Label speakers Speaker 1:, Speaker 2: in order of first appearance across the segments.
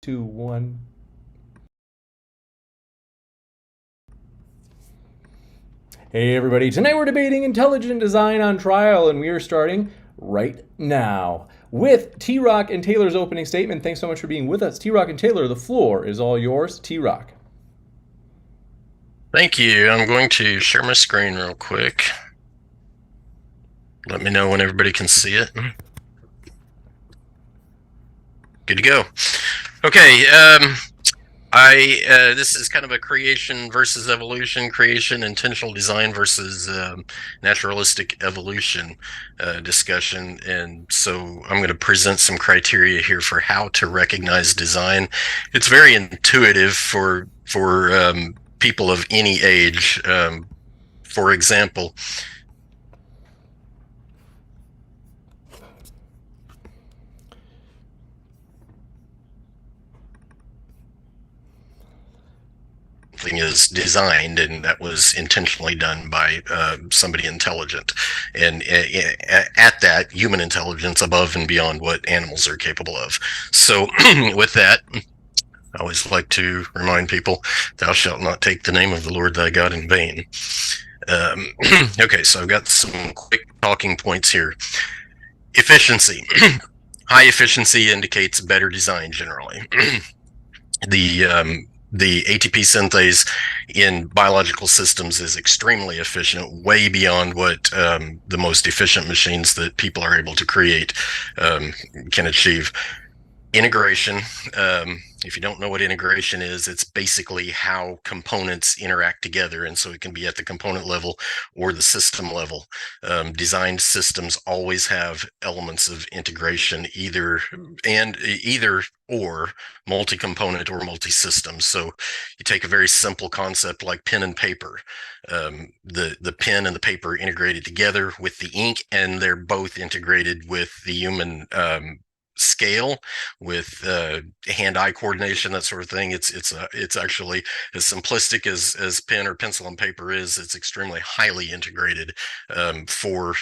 Speaker 1: 2, 1. Hey everybody, tonight we're debating intelligent design on trial, and we are starting right now with TRock and Tayler's opening statement. Thanks so much for being with us. TRock and Tayler, the floor is all yours. TRock.
Speaker 2: Thank you. I'm going to share my screen real quick. Let me know when everybody can see it. Good to go. Okay. This is kind of a creation versus evolution, creation, intentional design versus naturalistic evolution discussion. And so I'm going to present some criteria here for how to recognize design. It's very intuitive for people of any age. For example, thing is designed, and that was intentionally done by somebody intelligent, and at that, human intelligence above and beyond what animals are capable of. So with that, I always like to remind people, thou shalt not take the name of the Lord thy God in vain. Okay, so I've got some quick talking points here. Efficiency. High efficiency indicates better design generally. The ATP synthase in biological systems is extremely efficient, way beyond what the most efficient machines that people are able to create can achieve. Integration. If you don't know what integration is, it's basically how components interact together. And so it can be at the component level or the system level. Designed systems always have elements of integration, either or multi-component or multi-system. So you take a very simple concept like pen and paper. The pen and the paper integrated together with the ink, and they're both integrated with the human scale, with hand-eye coordination, that sort of thing. It's actually as simplistic as pen or pencil and paper is. It's extremely highly integrated for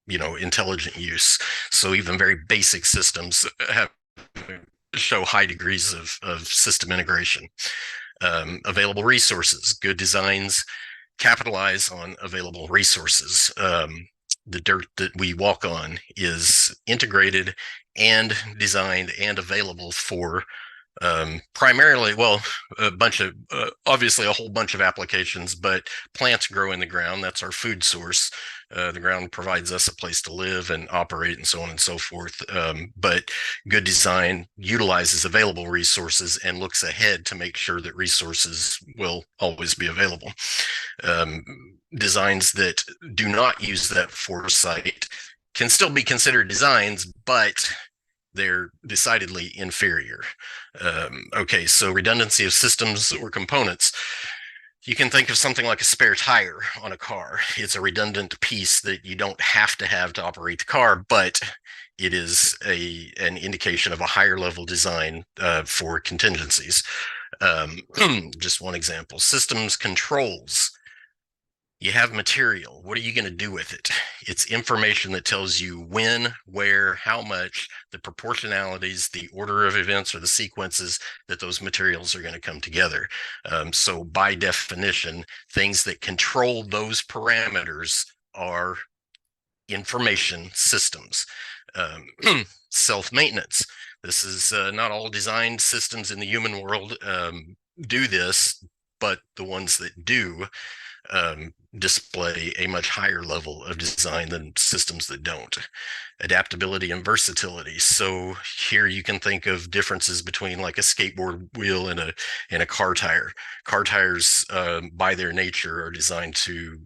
Speaker 2: intelligent use. So even very basic systems show high degrees of system integration. Available resources. Good designs capitalize on available resources. The dirt that we walk on is integrated and designed and available for primarily, obviously a whole bunch of applications, but plants grow in the ground. That's our food source. The ground provides us a place to live and operate and so on and so forth. But good design utilizes available resources and looks ahead to make sure that resources will always be available. Designs that do not use that foresight can still be considered designs, but they're decidedly inferior. Okay, so redundancy of systems or components. You can think of something like a spare tire on a car. It's a redundant piece that you don't have to operate the car, but it is an indication of a higher level design for contingencies. Just one example. Systems controls. You have material. What are you going to do with it? It's information that tells you when, where, how much, the proportionalities, the order of events, or the sequences that those materials are going to come together. So by definition, things that control those parameters are information systems. Self-maintenance. This is not all designed systems in the human world do this, but the ones that do display a much higher level of design than systems that don't. Adaptability and versatility. So here you can think of differences between like a skateboard wheel and a car tire. Car tires, by their nature, are designed to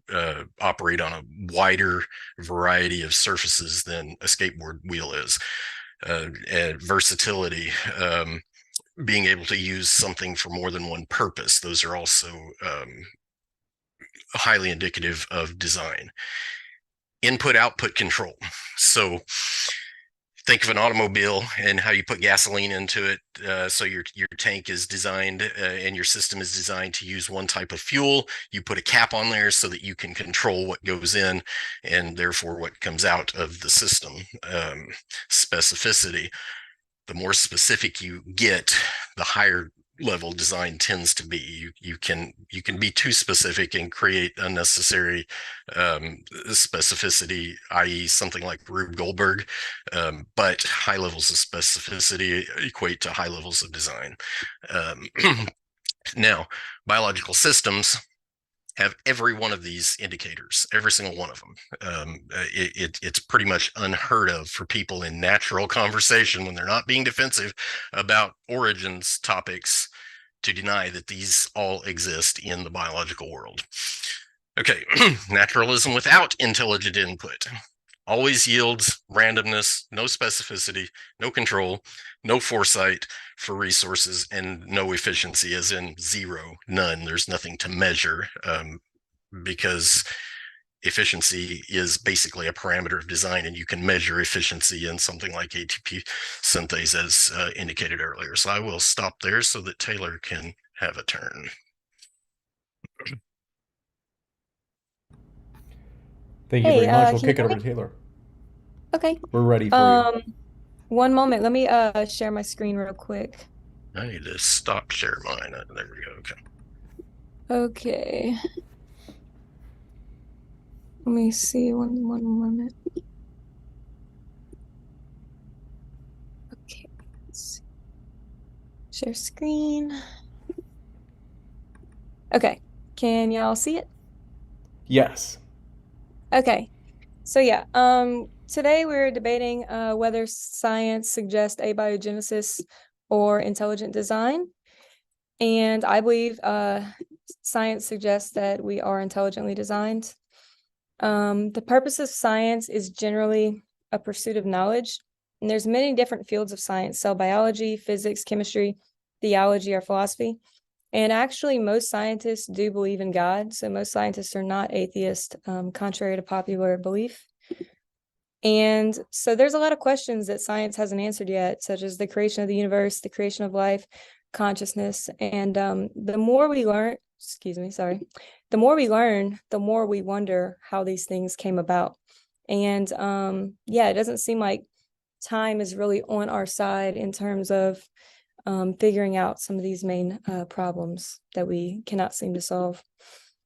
Speaker 2: operate on a wider variety of surfaces than a skateboard wheel is. And versatility. Being able to use something for more than one purpose. Those are also highly indicative of design. Input-output control. So think of an automobile and how you put gasoline into it. So your tank is designed and your system is designed to use one type of fuel. You put a cap on there so that you can control what goes in and therefore what comes out of the system. Specificity. the more specific you get, the higher level design tends to be. You can be too specific and create unnecessary specificity, i.e. something like Rube Goldberg, but high levels of specificity equate to high levels of design. Now, biological systems have every one of these indicators, every single one of them. It's pretty much unheard of for people in natural conversation, when they're not being defensive about origins topics, to deny that these all exist in the biological world. Okay, naturalism without intelligent input always yields randomness, no specificity, no control, no foresight for resources, and no efficiency, as in zero, none. There's nothing to measure, because efficiency is basically a parameter of design, and you can measure efficiency in something like ATP synthase, as indicated earlier. So I will stop there so that Tayler can have a turn.
Speaker 1: Thank you
Speaker 3: Hey,
Speaker 1: very much. We'll
Speaker 3: can you
Speaker 1: kick it
Speaker 3: hear
Speaker 1: over
Speaker 3: me?
Speaker 1: to Taylor.
Speaker 3: Okay.
Speaker 1: We're ready for you.
Speaker 3: One moment. Let me share my screen real quick.
Speaker 2: I need to stop share mine. There we go. Okay.
Speaker 3: Okay. Let me see one moment. Okay. Let's see. Share screen. Okay. Can y'all see it?
Speaker 1: Yes.
Speaker 3: Okay. So yeah, today we're debating whether science suggests abiogenesis or intelligent design. And I believe science suggests that we are intelligently designed. The purpose of science is generally a pursuit of knowledge. And there's many different fields of science: cell biology, physics, chemistry, theology, or philosophy. And actually, most scientists do believe in God. So most scientists are not atheist, contrary to popular belief. And so there's a lot of questions that science hasn't answered yet, such as the creation of the universe, the creation of life, consciousness. And the more we learn, the more we learn, the more we wonder how these things came about. And yeah, it doesn't seem like time is really on our side in terms of figuring out some of these main problems that we cannot seem to solve.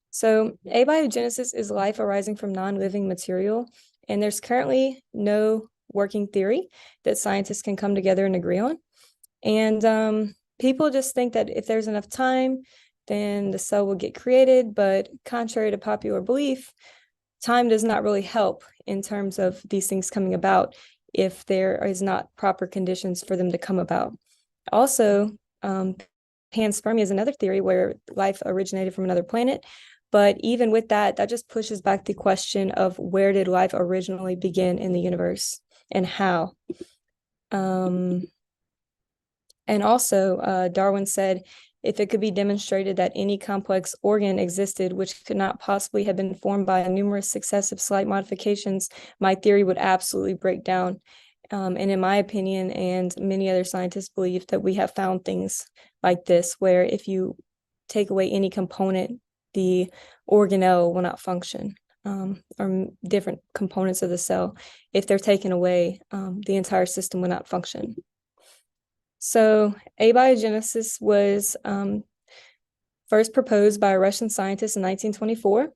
Speaker 3: So abiogenesis is life arising from non-living material, and there's currently no working theory that scientists can come together and agree on. And people just think that if there's enough time, then the cell will get created. But contrary to popular belief, time does not really help in terms of these things coming about if there is not proper conditions for them to come about. Also, panspermia is another theory where life originated from another planet. But even with that, that just pushes back the question of where did life originally begin in the universe and how. And also, Darwin said, if it could be demonstrated that any complex organ existed which could not possibly have been formed by numerous successive slight modifications, my theory would absolutely break down. And in my opinion, and many other scientists believe, that we have found things like this, where if you take away any component, the organelle will not function, or different components of the cell. If they're taken away, the entire system will not function. So abiogenesis was first proposed by a Russian scientist in 1924.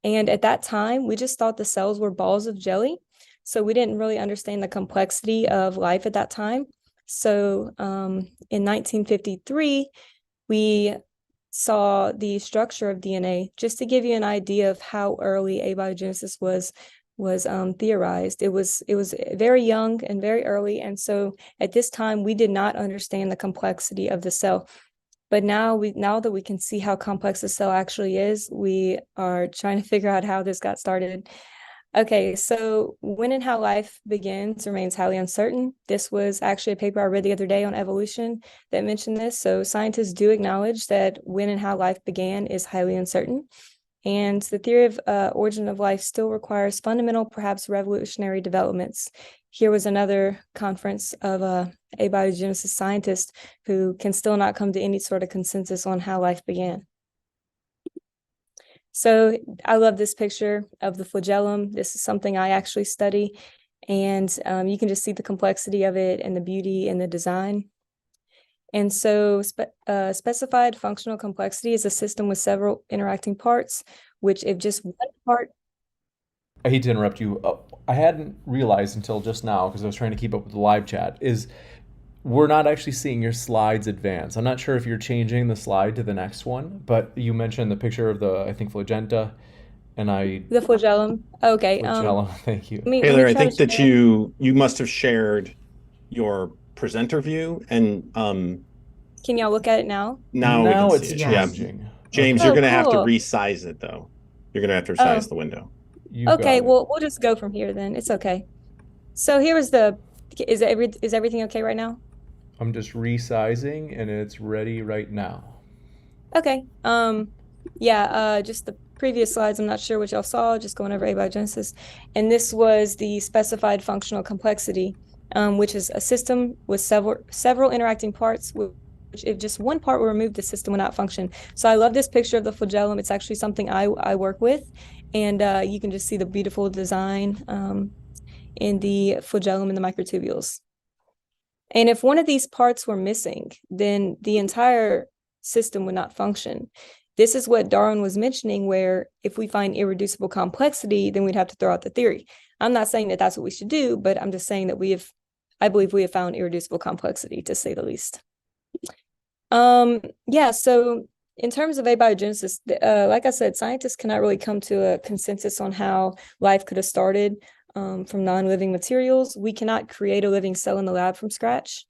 Speaker 3: And at that time, we just thought the cells were balls of jelly. So we didn't really understand the complexity of life at that time. So in 1953, we saw the structure of DNA, just to give you an idea of how early abiogenesis was theorized. It was very young and very early. And so at this time, we did not understand the complexity of the cell. But now that we can see how complex the cell actually is, we are trying to figure out how this got started. Okay, so when and how life begins remains highly uncertain. This was actually a paper I read the other day on evolution that mentioned this. So scientists do acknowledge that when and how life began is highly uncertain. And the theory of origin of life still requires fundamental, perhaps revolutionary developments. Here was another conference of abiogenesis scientists who can still not come to any sort of consensus on how life began. So I love this picture of the flagellum. This is something I actually study. And you can just see the complexity of it and the beauty and the design. And so specified functional complexity is a system with several interacting parts, which if just one part.
Speaker 1: I hate to interrupt you. I hadn't realized until just now because I was trying to keep up with the live chat. Is we're not actually seeing your slides advance. I'm not sure if you're changing the slide to the next one, but you mentioned the picture of the, I think, flagenta, and
Speaker 3: The flagellum. Okay.
Speaker 1: flagellum. Thank you.
Speaker 3: Let
Speaker 4: Taylor,
Speaker 3: me
Speaker 4: I
Speaker 3: try to
Speaker 4: think that
Speaker 3: share.
Speaker 4: you must have shared your presenter view, and
Speaker 3: Can y'all look at it now?
Speaker 4: now we can
Speaker 1: Now
Speaker 4: see
Speaker 1: it's
Speaker 4: it.
Speaker 5: Yes.
Speaker 4: Yeah,
Speaker 1: changing.
Speaker 4: James,
Speaker 3: Oh,
Speaker 4: you're going to have to
Speaker 3: cool.
Speaker 4: resize it though. You're going to have to
Speaker 3: Oh.
Speaker 4: resize the window.
Speaker 1: You
Speaker 3: Okay,
Speaker 1: got it.
Speaker 3: well, we'll just go from here then. It's okay. So here was is everything okay right now?
Speaker 1: I'm just resizing, and it's ready right now.
Speaker 3: Okay. Yeah, just the previous slides, I'm not sure what y'all saw, just going over abiogenesis. And this was the specified functional complexity, which is a system with several interacting parts, which if just one part were removed, the system would not function. So I love this picture of the flagellum. It's actually something I work with. And you can just see the beautiful design in the flagellum and the microtubules. And if one of these parts were missing, then the entire system would not function. This is what Darwin was mentioning, where if we find irreducible complexity, then we'd have to throw out the theory. I'm not saying that that's what we should do, but I'm just saying that I believe we have found irreducible complexity, to say the least. Yeah, so in terms of abiogenesis, like I said, scientists cannot really come to a consensus on how life could have started from non-living materials. We cannot create a living cell in the lab from scratch.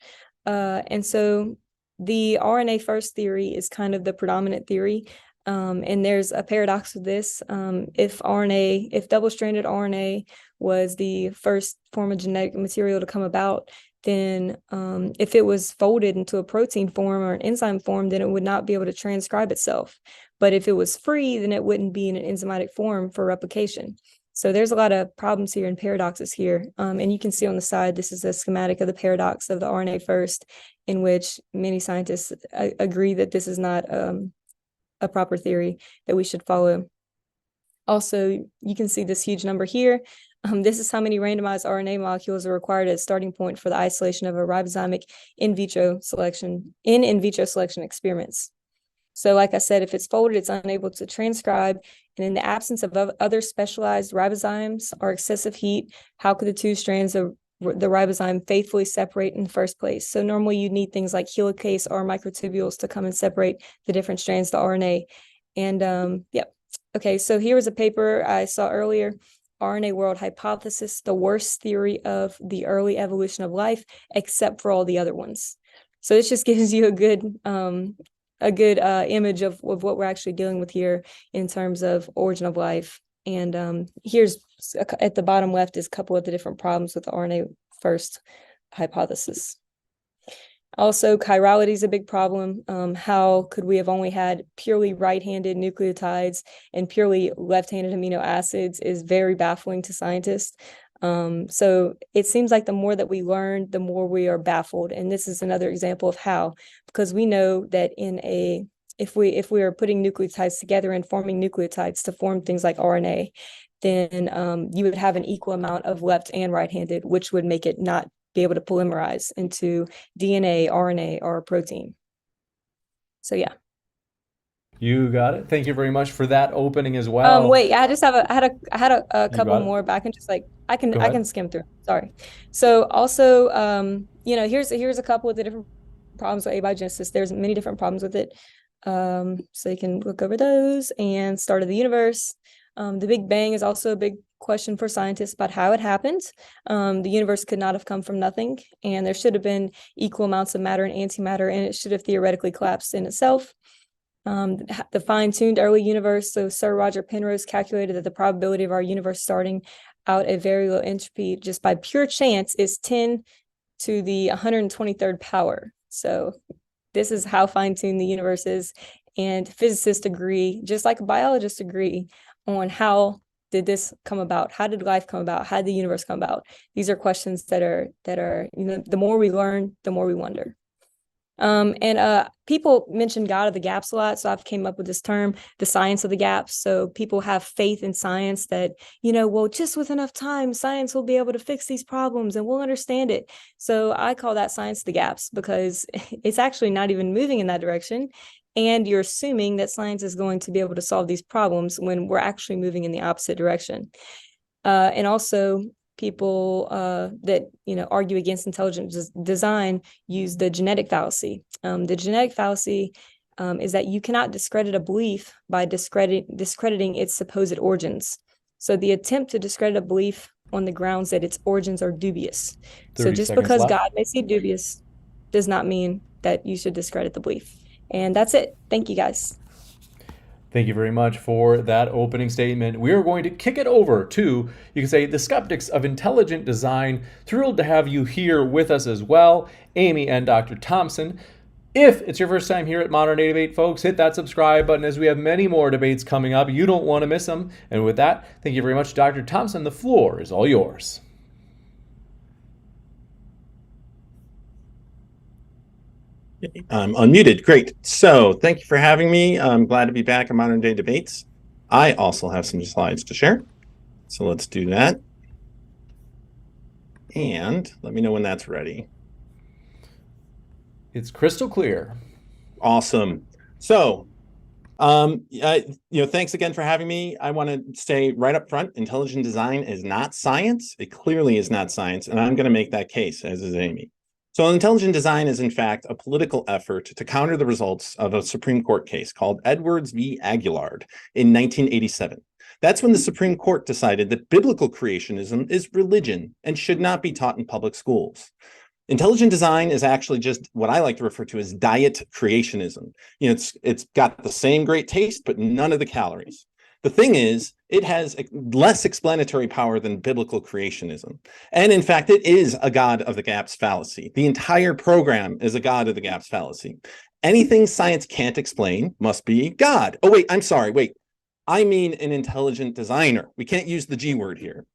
Speaker 3: And so the RNA first theory is kind of the predominant theory. And there's a paradox with this. If double-stranded RNA was the first form of genetic material to come about, then if it was folded into a protein form or an enzyme form, then it would not be able to transcribe itself. But if it was free, then it wouldn't be in an enzymatic form for replication. So there's a lot of problems here and paradoxes here. And you can see on the side, this is a schematic of the paradox of the RNA first, in which many scientists agree that this is not a proper theory that we should follow. Also, you can see this huge number here. This is how many randomized RNA molecules are required as a starting point for the isolation of a ribozymic in vitro selection experiments. So like I said, if it's folded, it's unable to transcribe. And in the absence of other specialized ribozymes or excessive heat, how could the two strands of the ribozyme faithfully separate in the first place? So normally you need things like helicase or microtubules to come and separate the different strands of the RNA. And yep. Okay, so here was a paper I saw earlier, RNA world hypothesis, the worst theory of the early evolution of life, except for all the other ones. So this just gives you a good image of what we're actually dealing with here in terms of origin of life. And here's at the bottom left is a couple of the different problems with the RNA first hypothesis. Also, chirality is a big problem. How could we have only had purely right-handed nucleotides and purely left-handed amino acids is very baffling to scientists. So it seems like the more that we learn, the more we are baffled. And this is another example of how, because we know that if we are putting nucleotides together and forming nucleotides to form things like RNA, then you would have an equal amount of left and right-handed, which would make it not be able to polymerize into DNA, RNA, or a protein. So yeah.
Speaker 1: You got it. Thank you very much for that opening as well.
Speaker 3: Wait, I had a couple more, but I can just I can skim through. Sorry. So also, here's a couple of the different problems with abiogenesis. There's many different problems with it. So you can look over those. And start of the universe. The Big Bang is also a big question for scientists about how it happened. The universe could not have come from nothing, and there should have been equal amounts of matter and antimatter, and it should have theoretically collapsed in itself. The fine-tuned early universe. So Sir Roger Penrose calculated that the probability of our universe starting out at very low entropy just by pure chance is 10 to the 123rd power. So this is how fine-tuned the universe is. And physicists agree, just like biologists agree, on how did this come about? How did life come about? How did the universe come about? These are questions that are the more we learn, the more we wonder. People mention God of the gaps a lot, so I've came up with this term, the science of the gaps. So people have faith in science that, well, just with enough time, science will be able to fix these problems and we'll understand it. So I call that science of the gaps because it's actually not even moving in that direction. And you're assuming that science is going to be able to solve these problems when we're actually moving in the opposite direction. And also, people that argue against intelligent design use the genetic fallacy. The genetic fallacy is that you cannot discredit a belief by discrediting its supposed origins. So the attempt to discredit a belief on the grounds that its origins are dubious. So just because
Speaker 1: left.
Speaker 3: God may seem dubious does not mean that you should discredit the belief. And that's it. Thank you, guys.
Speaker 1: Thank you very much for that opening statement. We are going to kick it over to, you can say, the skeptics of intelligent design. Thrilled to have you here with us as well, Amy and Dr. Thompson. If it's your first time here at Modern Day Debate, folks, hit that subscribe button as we have many more debates coming up. You don't want to miss them. And with that, thank you very much, Dr. Thompson. The floor is all yours.
Speaker 4: I'm unmuted. Great. So thank you for having me. I'm glad to be back in Modern Day Debates. I also have some slides to share. So let's do that. And let me know when that's ready.
Speaker 1: It's crystal clear.
Speaker 4: Awesome. So, thanks again for having me. I want to say right up front, intelligent design is not science. It clearly is not science. And I'm going to make that case, as is Amy. So intelligent design is, in fact, a political effort to counter the results of a Supreme Court case called Edwards v. Aguillard in 1987. That's when the Supreme Court decided that biblical creationism is religion and should not be taught in public schools. Intelligent design is actually just what I like to refer to as diet creationism. It's got the same great taste, but none of the calories. The thing is, it has less explanatory power than biblical creationism. And in fact, it is a God of the gaps fallacy. The entire program is a God of the gaps fallacy. Anything science can't explain must be God. Oh, wait, I'm sorry. Wait, I mean an intelligent designer. We can't use the G word here.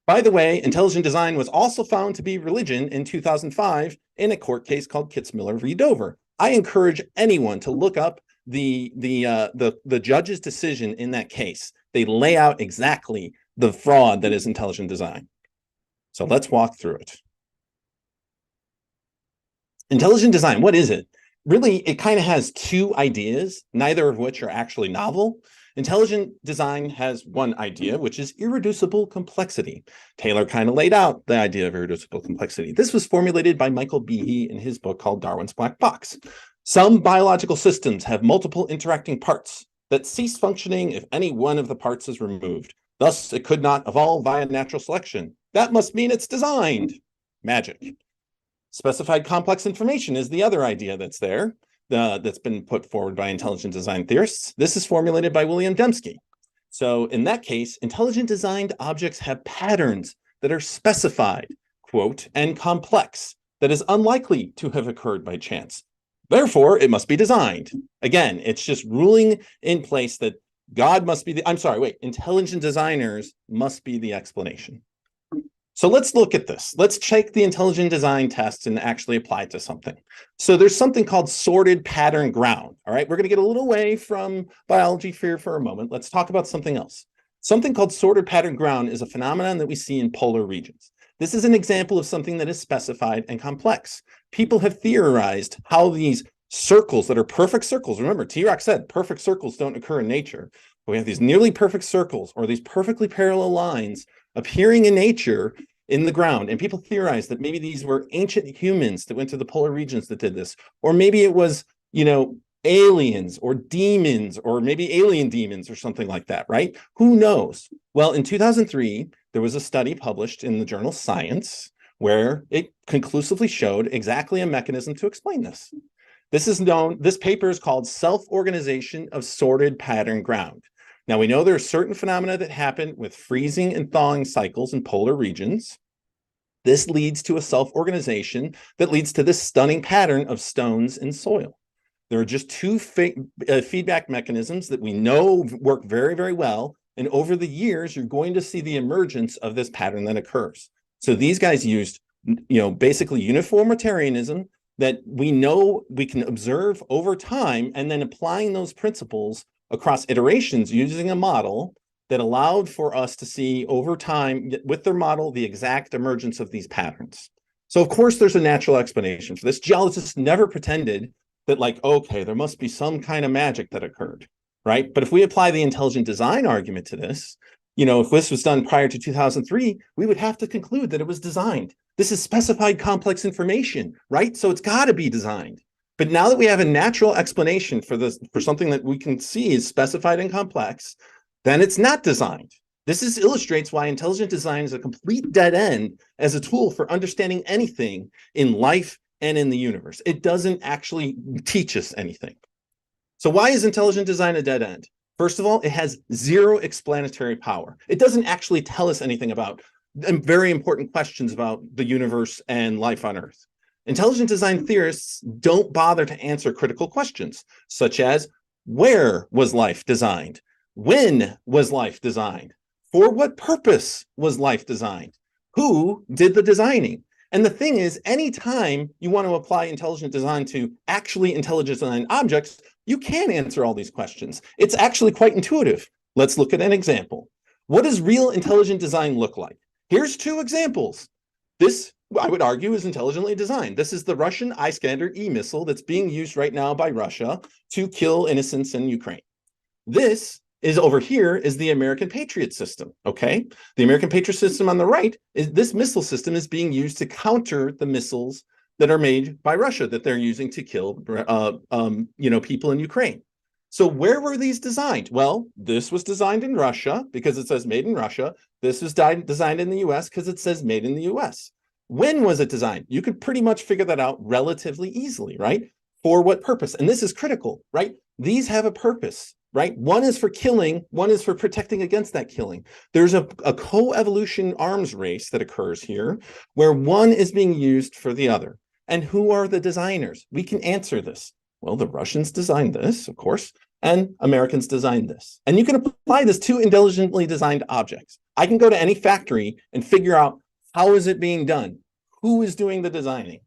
Speaker 4: By the way, intelligent design was also found to be religion in 2005 in a court case called Kitzmiller v. Dover. I encourage anyone to look up the judge's decision in that case. They lay out exactly the fraud that is intelligent design. So let's walk through it. Intelligent design, what is it? Really, it kind of has two ideas, neither of which are actually novel. Intelligent design has one idea, which is irreducible complexity. Tayler kind of laid out the idea of irreducible complexity. This was formulated by Michael Behe in his book called Darwin's Black Box. Some biological systems have multiple interacting parts that cease functioning if any one of the parts is removed. Thus, it could not evolve via natural selection. That must mean it's designed. Magic. Specified complex information is the other idea that's there, that's been put forward by intelligent design theorists. This is formulated by William Dembski. So in that case, intelligent designed objects have patterns that are specified, quote, and complex, that is unlikely to have occurred by chance. Therefore, it must be designed. Again, it's just ruling in place that God must be intelligent designers must be the explanation. So let's look at this. Let's check the intelligent design test and actually apply it to something. So there's something called sorted pattern ground. All right, we're going to get a little away from biology here for a moment. Let's talk about something else. Something called sorted pattern ground is a phenomenon that we see in polar regions. This is an example of something that is specified and complex. People have theorized how these circles that are perfect circles, remember, TRock said perfect circles don't occur in nature, but we have these nearly perfect circles or these perfectly parallel lines appearing in nature in the ground. And people theorize that maybe these were ancient humans that went to the polar regions that did this, or maybe it was, aliens or demons, or maybe alien demons or something like that, right? Who knows? Well, in 2003, there was a study published in the journal Science where it conclusively showed exactly a mechanism to explain this. This paper is called Self-Organization of Sorted Pattern Ground. Now, we know there are certain phenomena that happen with freezing and thawing cycles in polar regions. This leads to a self-organization that leads to this stunning pattern of stones and soil. There are just two feedback mechanisms that we know work very, very well. And over the years, you're going to see the emergence of this pattern that occurs. So these guys used, basically uniformitarianism, that we know we can observe over time, and then applying those principles across iterations using a model that allowed for us to see over time with their model the exact emergence of these patterns. So of course there's a natural explanation for this. Geologists never pretended that, like, okay, there must be some kind of magic that occurred, right? But if we apply the intelligent design argument to this, if this was done prior to 2003, we would have to conclude that it was designed. This is specified complex information, right? So it's got to be designed. But now that we have a natural explanation for this, for something that we can see is specified and complex, then it's not designed. This illustrates why intelligent design is a complete dead end as a tool for understanding anything in life and in the universe. It doesn't actually teach us anything. So why is intelligent design a dead end? First of all, it has zero explanatory power. It doesn't actually tell us anything about very important questions about the universe and life on Earth. Intelligent design theorists don't bother to answer critical questions, such as where was life designed? When was life designed? For what purpose was life designed? Who did the designing? And the thing is, anytime you want to apply intelligent design to actually intelligent design objects, you can answer all these questions. It's actually quite intuitive. Let's look at an example. What does real intelligent design look like? Here's two examples. This, I would argue, is intelligently designed. This is the Russian Iskander E-missile that's being used right now by Russia to kill innocents in Ukraine. This is over here is the American Patriot system, okay? The American Patriot system on the right, is this missile system is being used to counter the missiles that are made by Russia that they're using to kill people in Ukraine. So where were these designed? Well, this was designed in Russia because it says made in Russia. This was designed in the US because it says made in the US. When was it designed? You could pretty much figure that out relatively easily, right? For what purpose? And this is critical, right? These have a purpose, right? One is for killing, one is for protecting against that killing. There's a co-evolution arms race that occurs here where one is being used for the other. And who are the designers? We can answer this. Well, the Russians designed this, of course, and Americans designed this. And you can apply this to intelligently designed objects. I can go to any factory and figure out how is it being done? Who is doing the designing?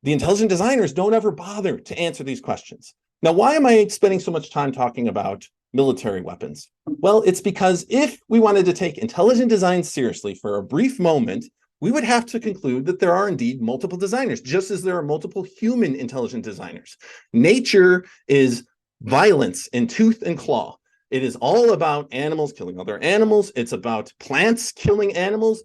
Speaker 4: The intelligent designers don't ever bother to answer these questions. Now, why am I spending so much time talking about military weapons? Well, it's because if we wanted to take intelligent design seriously for a brief moment, we would have to conclude that there are indeed multiple designers, just as there are multiple human intelligent designers. Nature is violence in tooth and claw. It is all about animals killing other animals. It's about plants killing animals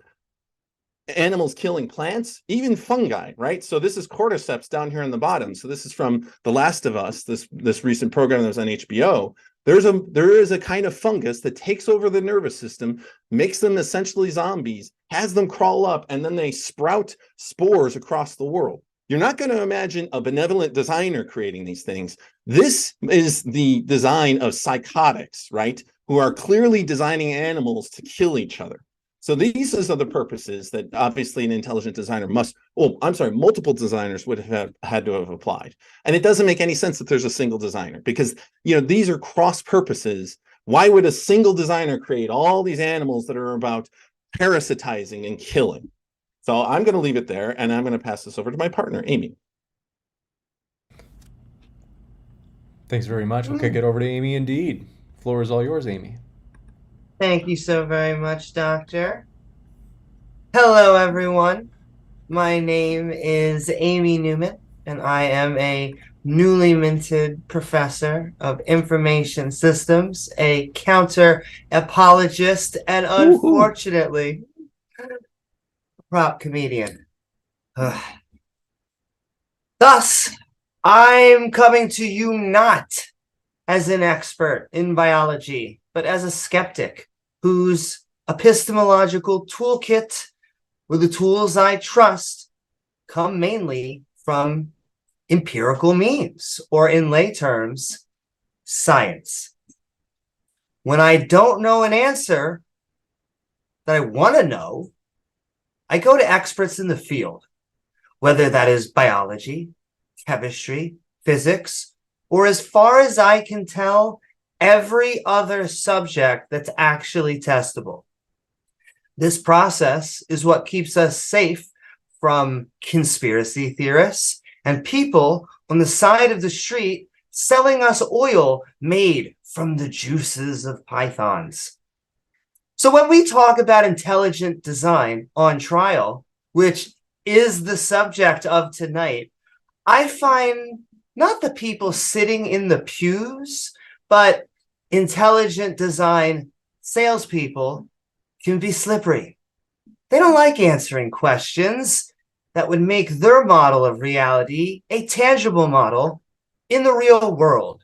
Speaker 4: killing plants, even fungi, right? So this is cordyceps down here on the bottom. So this is from The Last of Us, this recent program that was on HBO. There is a kind of fungus that takes over the nervous system, makes them essentially zombies, has them crawl up, and then they sprout spores across the world. You're not going to imagine a benevolent designer creating these things. This is the design of psychotics, right? Who are clearly designing animals to kill each other. So these are the purposes that obviously an intelligent designer multiple designers would have had to have applied. And it doesn't make any sense that there's a single designer because, these are cross purposes. Why would a single designer create all these animals that are about parasitizing and killing? So I'm going to leave it there and I'm going to pass this over to my partner, Amy.
Speaker 1: Thanks very much. Okay, get over to Amy indeed. Floor is all yours, Amy.
Speaker 5: Thank you so very much, Doctor. Hello, everyone. My name is Amy Newman, and I am a newly minted professor of information systems, a counter apologist, and unfortunately, prop comedian. Thus, I'm coming to you not as an expert in biology, but as a skeptic whose epistemological toolkit, or the tools I trust, come mainly from empirical means, or in lay terms, science. When I don't know an answer that I want to know, I go to experts in the field, whether that is biology, chemistry, physics, or as far as I can tell, every other subject that's actually testable. This process is what keeps us safe from conspiracy theorists and people on the side of the street selling us oil made from the juices of pythons. So when we talk about intelligent design on trial, which is the subject of tonight, I find not the people sitting in the pews, but intelligent design salespeople can be slippery. They don't like answering questions that would make their model of reality a tangible model in the real world.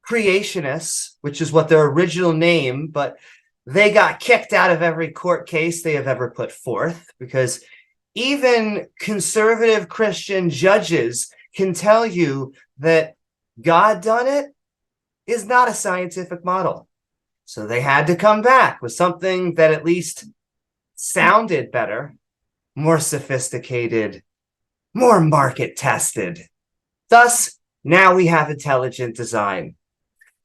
Speaker 5: Creationists, which is what their original name, but they got kicked out of every court case they have ever put forth, because even conservative Christian judges can tell you that God done it is not a scientific model. So they had to come back with something that at least sounded better, more sophisticated, more market tested. Thus, now we have intelligent design.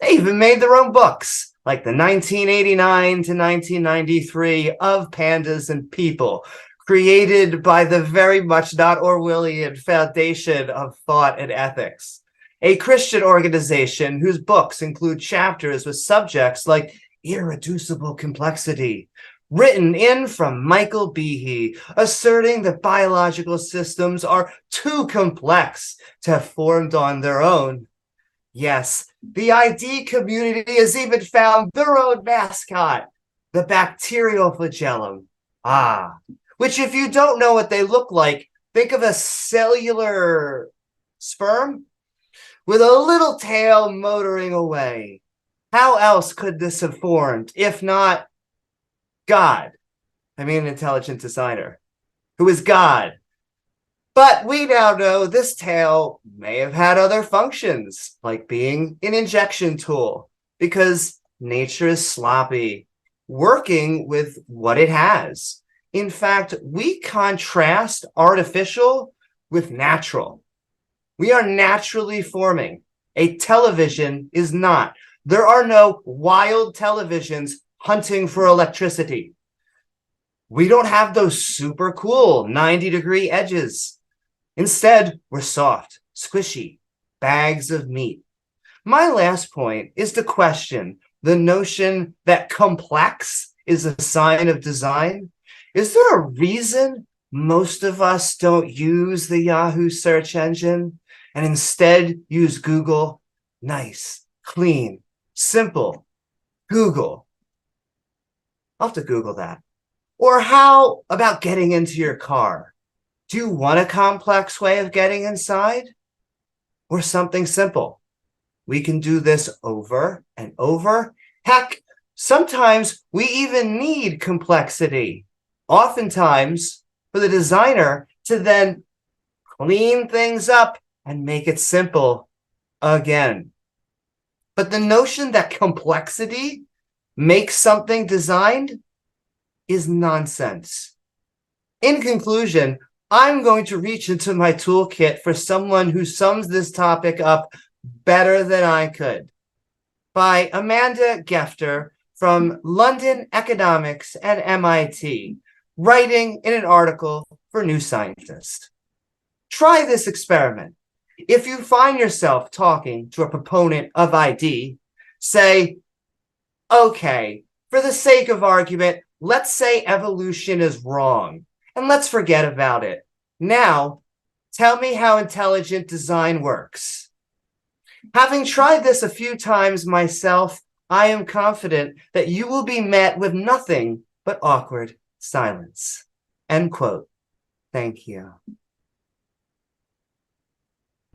Speaker 5: They even made their own books, like the 1989 to 1993 Of Pandas and People, created by the very much not Orwellian Foundation of Thought and Ethics, a Christian organization whose books include chapters with subjects like irreducible complexity, written in from Michael Behe, asserting that biological systems are too complex to have formed on their own. Yes, the ID community has even found their own mascot, the bacterial flagellum. Which, if you don't know what they look like, think of a cellular sperm with a little tail motoring away. How else could this have formed, if not God? I mean, an intelligent designer who is God. But we now know this tail may have had other functions, like being an injection tool, because nature is sloppy, working with what it has. In fact, we contrast artificial with natural. We are naturally forming. A television is not. There are no wild televisions hunting for electricity. We don't have those super cool 90-degree edges. Instead, we're soft, squishy, bags of meat. My last point is to question the notion that complex is a sign of design. Is there a reason most of us don't use the Yahoo search engine and instead use Google? Nice, clean, simple. Google. I'll have to Google that. Or how about getting into your car? Do you want a complex way of getting inside? Or something simple? We can do this over and over. Heck, sometimes we even need complexity. Oftentimes for the designer to then clean things up and make it simple again. But the notion that complexity makes something designed is nonsense. In conclusion, I'm going to reach into my toolkit for someone who sums this topic up better than I could. By Amanda Gefter from London Economics and MIT, writing in an article for New Scientist. Try this experiment. If you find yourself talking to a proponent of ID, say, okay, for the sake of argument, let's say evolution is wrong, and let's forget about it. Now, tell me how intelligent design works. Having tried this a few times myself, I am confident that you will be met with nothing but awkward silence. End quote. Thank you.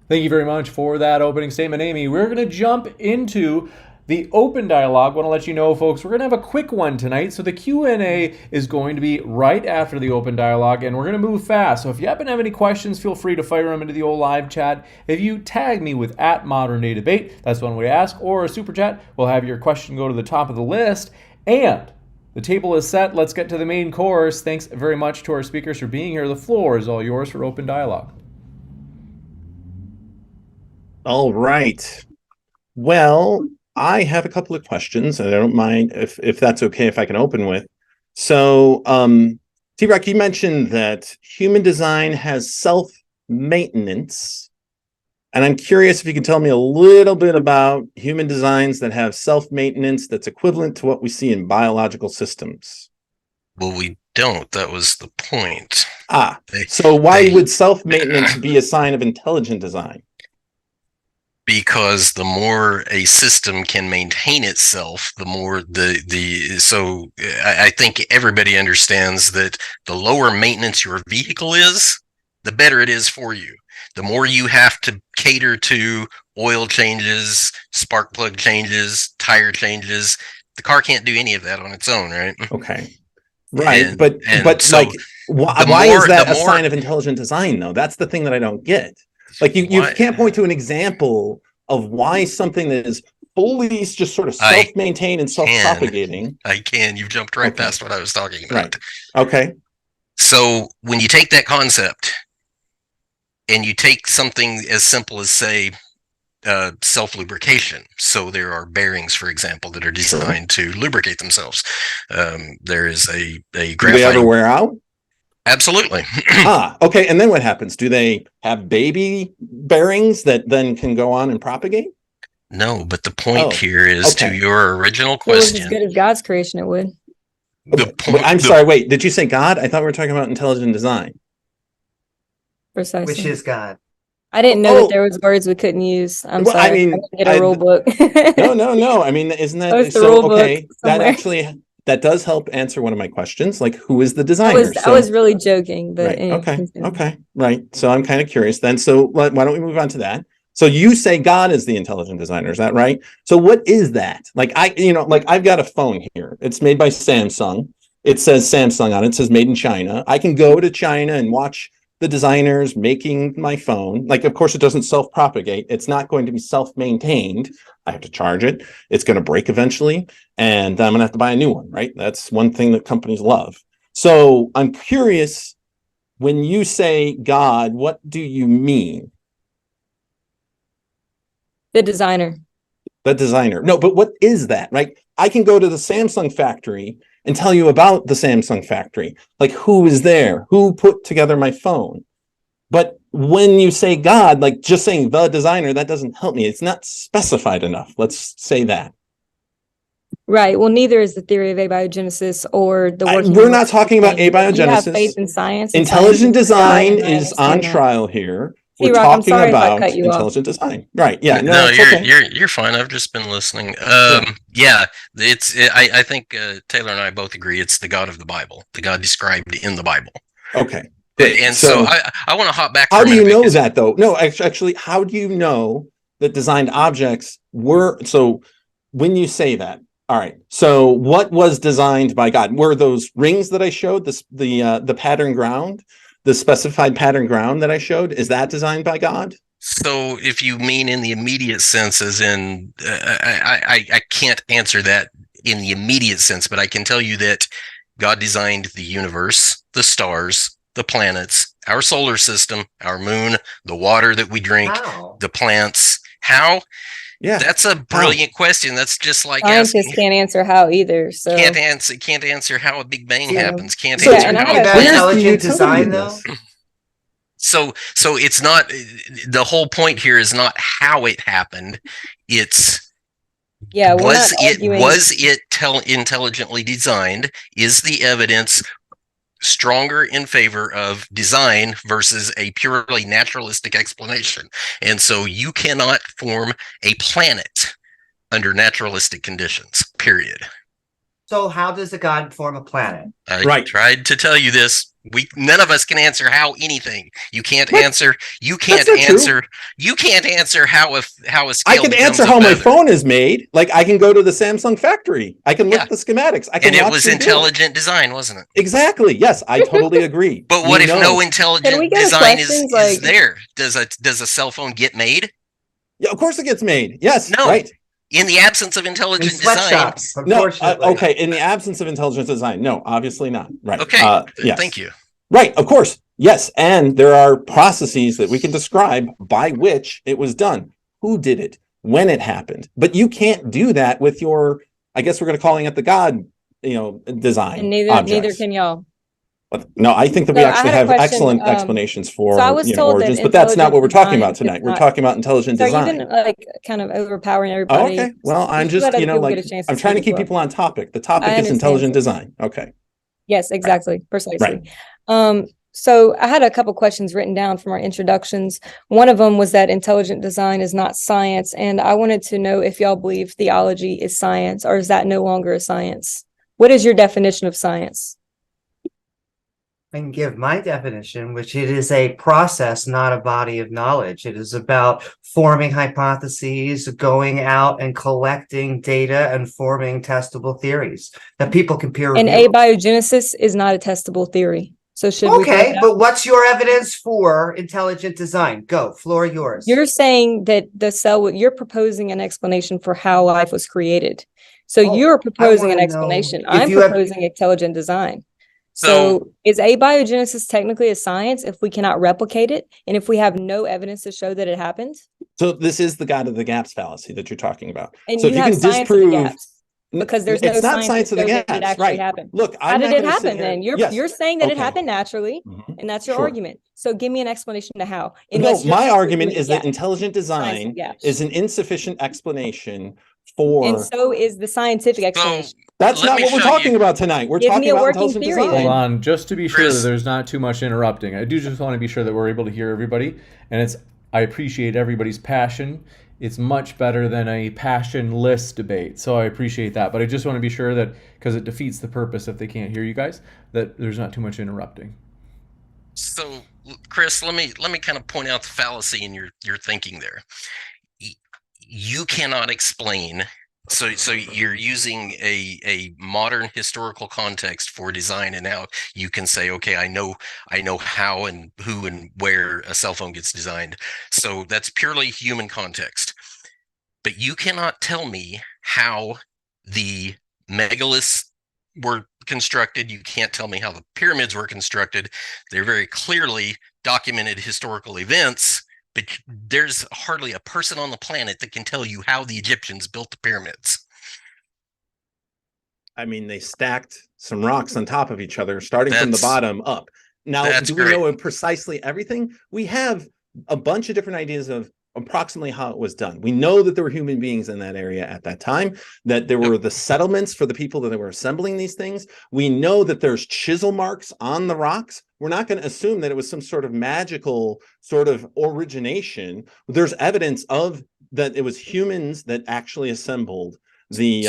Speaker 1: Thank you very much for that opening statement, Amy. We're going to jump into the open dialogue. I want to let you know, folks, we're going to have a quick one tonight. So the Q&A is going to be right after the open dialogue, and we're going to move fast. So if you happen to have any questions, feel free to fire them into the old live chat. If you tag me with @ModernDayDebate, that's one way to ask, or a super chat, we'll have your question go to the top of the list. And the table is set. Let's get to the main course. Thanks very much to our speakers for being here. The floor is all yours for open dialogue.
Speaker 4: All right. Well, I have a couple of questions, and I don't mind if that's okay if I can open with. So, TRock, you mentioned that human design has self-maintenance. And I'm curious if you can tell me a little bit about human designs that have self-maintenance that's equivalent to what we see in biological systems.
Speaker 2: Well, we don't. That was the point.
Speaker 4: So why would self-maintenance be a sign of intelligent design?
Speaker 2: Because the more a system can maintain itself, the more I think everybody understands that the lower maintenance your vehicle is, the better it is for you. The more you have to cater to oil changes, spark plug changes, tire changes, the car can't do any of that on its own, right?
Speaker 4: Okay. Right.
Speaker 2: And
Speaker 4: but
Speaker 2: so
Speaker 4: like, why is that a sign of intelligent design, though? That's the thing that I don't get. Like, you can't point to an example of why something that is fully just sort of self-maintained and self-propagating.
Speaker 2: I can. You've jumped right past what I was talking about.
Speaker 4: Right. Okay.
Speaker 2: So when you take that concept and you take something as simple as, say, self-lubrication. So there are bearings, for example, that are designed to lubricate themselves. There is a graphite.
Speaker 4: Do they ever wear out?
Speaker 2: Absolutely.
Speaker 4: Okay. And then what happens? Do they have baby bearings that then can go on and propagate?
Speaker 2: No, but the point here is to your original question.
Speaker 3: If it was as good as God's creation, it would.
Speaker 4: I'm sorry, wait, did you say God? I thought we were talking about intelligent design.
Speaker 3: Precisely.
Speaker 5: Which is God.
Speaker 3: I didn't know that there was words we couldn't use. I'm sorry.
Speaker 4: I mean,
Speaker 3: get a rule book.
Speaker 4: No. I mean, isn't that so? Okay, that does help answer one of my questions. Like, who is the designer?
Speaker 3: I was really joking, but
Speaker 4: right.
Speaker 3: anyway,
Speaker 4: Okay, right. So I'm kind of curious then. So why don't we move on to that? So you say God is the intelligent designer, is that right? So what is that? Like, I've got a phone here. It's made by Samsung. It says Samsung on it. It says made in China. I can go to China and watch the designers making my phone. Like, of course, it doesn't self-propagate. It's not going to be self-maintained. I have to charge it. It's going to break eventually, and I'm going to have to buy a new one, right? That's one thing that companies love. So I'm curious, when you say God, what do you mean?
Speaker 3: The designer.
Speaker 4: The designer. No, but what is that, right? I can go to the Samsung factory and tell you about the Samsung factory. Like, who is there? Who put together my phone? But when you say God, like just saying the designer, that doesn't help me. It's not specified enough. Let's say that.
Speaker 3: Right. Well, neither is the theory of abiogenesis or the working.
Speaker 4: We're not talking about abiogenesis.
Speaker 3: You have faith in science.
Speaker 4: Intelligent design is on trial here. We're talking about intelligent design, right? Yeah.
Speaker 2: No, you're fine. I've just been listening. I think Tayler and I both agree. It's the God of the Bible, the God described in the Bible.
Speaker 4: Okay.
Speaker 2: And so I want to hop back.
Speaker 4: How do you know that, though? No, actually, how do you know that designed objects were? So when you say that, all right. So what was designed by God? Were those rings that I showed, the pattern ground? The specified pattern ground that I showed, is that designed by God?
Speaker 2: So if you mean in the immediate sense, as in, I can't answer that in the immediate sense, but I can tell you that God designed the universe, the stars, the planets, our solar system, our moon, the water that we drink, the plants. How? Yeah, that's a brilliant question. That's just like
Speaker 3: scientists can't answer how either. So
Speaker 2: can't answer how a Big Bang happens. Can't answer how
Speaker 5: intelligent design though.
Speaker 2: So it's not, the whole point here is not how it happened. It's was it intelligently designed? Is the evidence stronger in favor of design versus a purely naturalistic explanation? And so you cannot form a planet under naturalistic conditions, period.
Speaker 5: So how does a God form a planet?
Speaker 2: I tried to tell you this. None of us can answer how anything. You can't answer. You can't answer. You can't answer how a scale.
Speaker 4: I can answer how my phone is made. Like, I can go to the Samsung factory. I can look at the schematics. I can.
Speaker 2: And it was intelligent design, wasn't it?
Speaker 4: Exactly. Yes, I totally agree.
Speaker 2: But what if no intelligent design is there? Does a cell phone get made?
Speaker 4: Yeah, of course it gets made. Yes.
Speaker 2: No.
Speaker 4: Right.
Speaker 2: In the absence of intelligent design.
Speaker 4: Okay. In the absence of intelligent design, no, obviously not. Right.
Speaker 2: Okay. Yes. Thank you.
Speaker 4: Right. Of course. Yes. And there are processes that we can describe by which it was done. Who did it? When it happened? But you can't do that with your, I guess we're going to calling it the God, design.
Speaker 3: And neither can y'all.
Speaker 4: No, I think that we
Speaker 3: So I
Speaker 4: actually
Speaker 3: had a
Speaker 4: have
Speaker 3: question,
Speaker 4: excellent explanations for
Speaker 3: so I was told that
Speaker 4: origins, but that's not what we're talking
Speaker 3: intelligent
Speaker 4: about
Speaker 3: design
Speaker 4: tonight.
Speaker 3: is
Speaker 4: We're
Speaker 3: not-
Speaker 4: talking about intelligent
Speaker 3: So you've
Speaker 4: design.
Speaker 3: been like kind of overpowering
Speaker 4: Oh,
Speaker 3: everybody.
Speaker 4: okay. Well, I'm
Speaker 3: You should
Speaker 4: just,
Speaker 3: let other people get a chance to
Speaker 4: I'm trying to
Speaker 3: speak as
Speaker 4: keep
Speaker 3: well.
Speaker 4: people on topic. The
Speaker 3: I
Speaker 4: topic is
Speaker 3: understand,
Speaker 4: intelligent
Speaker 3: sir.
Speaker 4: design. Okay.
Speaker 3: Yes, exactly, precisely.
Speaker 4: Right.
Speaker 3: So I had a couple questions written down from our introductions. One of them was that intelligent design is not science, and I wanted to know if y'all believe theology is science, or is that no longer a science? What is your definition of science?
Speaker 5: I can give my definition, which it is a process, not a body of knowledge. It is about forming hypotheses, going out and collecting data and forming testable theories that people can peer
Speaker 3: And
Speaker 5: review.
Speaker 3: abiogenesis is not a testable theory. So should we?
Speaker 5: Okay, but what's your evidence for intelligent design? Go, floor yours.
Speaker 3: You're saying that the cell, you're proposing an explanation for how life was created. So
Speaker 5: Oh,
Speaker 3: you're proposing an
Speaker 5: wanna know
Speaker 3: explanation.
Speaker 5: if
Speaker 3: I'm
Speaker 5: you have-
Speaker 3: proposing intelligent design.
Speaker 2: So-
Speaker 3: So is abiogenesis technically a science if we cannot replicate it and if we have no evidence to show that it happened?
Speaker 4: So this is the God of the gaps fallacy that you're talking about.
Speaker 3: And
Speaker 4: So
Speaker 3: you
Speaker 4: if you
Speaker 3: have
Speaker 4: can
Speaker 3: science of the
Speaker 4: disprove,
Speaker 3: gaps. Because there's no
Speaker 4: it's not
Speaker 3: science
Speaker 4: science
Speaker 3: to
Speaker 4: of the
Speaker 3: show that it
Speaker 4: gaps,
Speaker 3: actually
Speaker 4: right?
Speaker 3: happened.
Speaker 4: Look,
Speaker 3: How
Speaker 4: I'm
Speaker 3: did
Speaker 4: not
Speaker 3: it
Speaker 4: gonna sit
Speaker 3: happen
Speaker 4: here-
Speaker 3: then?
Speaker 4: Yes.
Speaker 3: You're saying that it
Speaker 4: Okay.
Speaker 3: happened naturally,
Speaker 4: Mhm.
Speaker 3: and that's your
Speaker 4: Sure.
Speaker 3: argument. So give me an explanation to how.
Speaker 4: No,
Speaker 3: Unless you're
Speaker 4: my
Speaker 3: just
Speaker 4: argument
Speaker 3: doing
Speaker 4: is that
Speaker 3: gaps.
Speaker 4: intelligent
Speaker 3: Science of
Speaker 4: design
Speaker 3: gaps.
Speaker 4: is an insufficient explanation
Speaker 3: And
Speaker 4: for.
Speaker 3: so is the scientific
Speaker 2: So
Speaker 3: explanation.
Speaker 4: That's
Speaker 2: let
Speaker 4: not
Speaker 2: me
Speaker 4: what we're
Speaker 2: show
Speaker 4: talking
Speaker 2: you.
Speaker 4: about tonight. We're
Speaker 3: Give me
Speaker 4: talking
Speaker 3: a
Speaker 4: about
Speaker 3: working
Speaker 4: intelligent
Speaker 3: theory
Speaker 4: design.
Speaker 1: Hold on, just to be sure that
Speaker 2: Chris.
Speaker 1: there's not too much interrupting. I do just want to be sure that we're able to hear everybody, and I appreciate everybody's passion. It's much better than a passionless debate, so I appreciate that. But I just want to be sure that, because it defeats the purpose if they can't hear you guys, that there's not too much interrupting.
Speaker 2: So, Chris, let me kind of point out the fallacy in your thinking there. You cannot explain. So you're using a modern historical context for design, and now you can say, okay, I know how and who and where a cell phone gets designed. So that's purely human context. But you cannot tell me how the megaliths were constructed. You can't tell me how the pyramids were constructed. They're very clearly documented historical events, but there's hardly a person on the planet that can tell you how the Egyptians built the pyramids.
Speaker 4: I mean, they stacked some rocks on top of each other, starting from the bottom up. Now, do we know precisely everything? We have a bunch of different ideas of approximately how it was done. We know that there were human beings in that area at that time, that there were the settlements for the people that were assembling these things. We know that there's chisel marks on the rocks. We're not going to assume that it was some sort of magical sort of origination. There's evidence of that it was humans that actually assembled the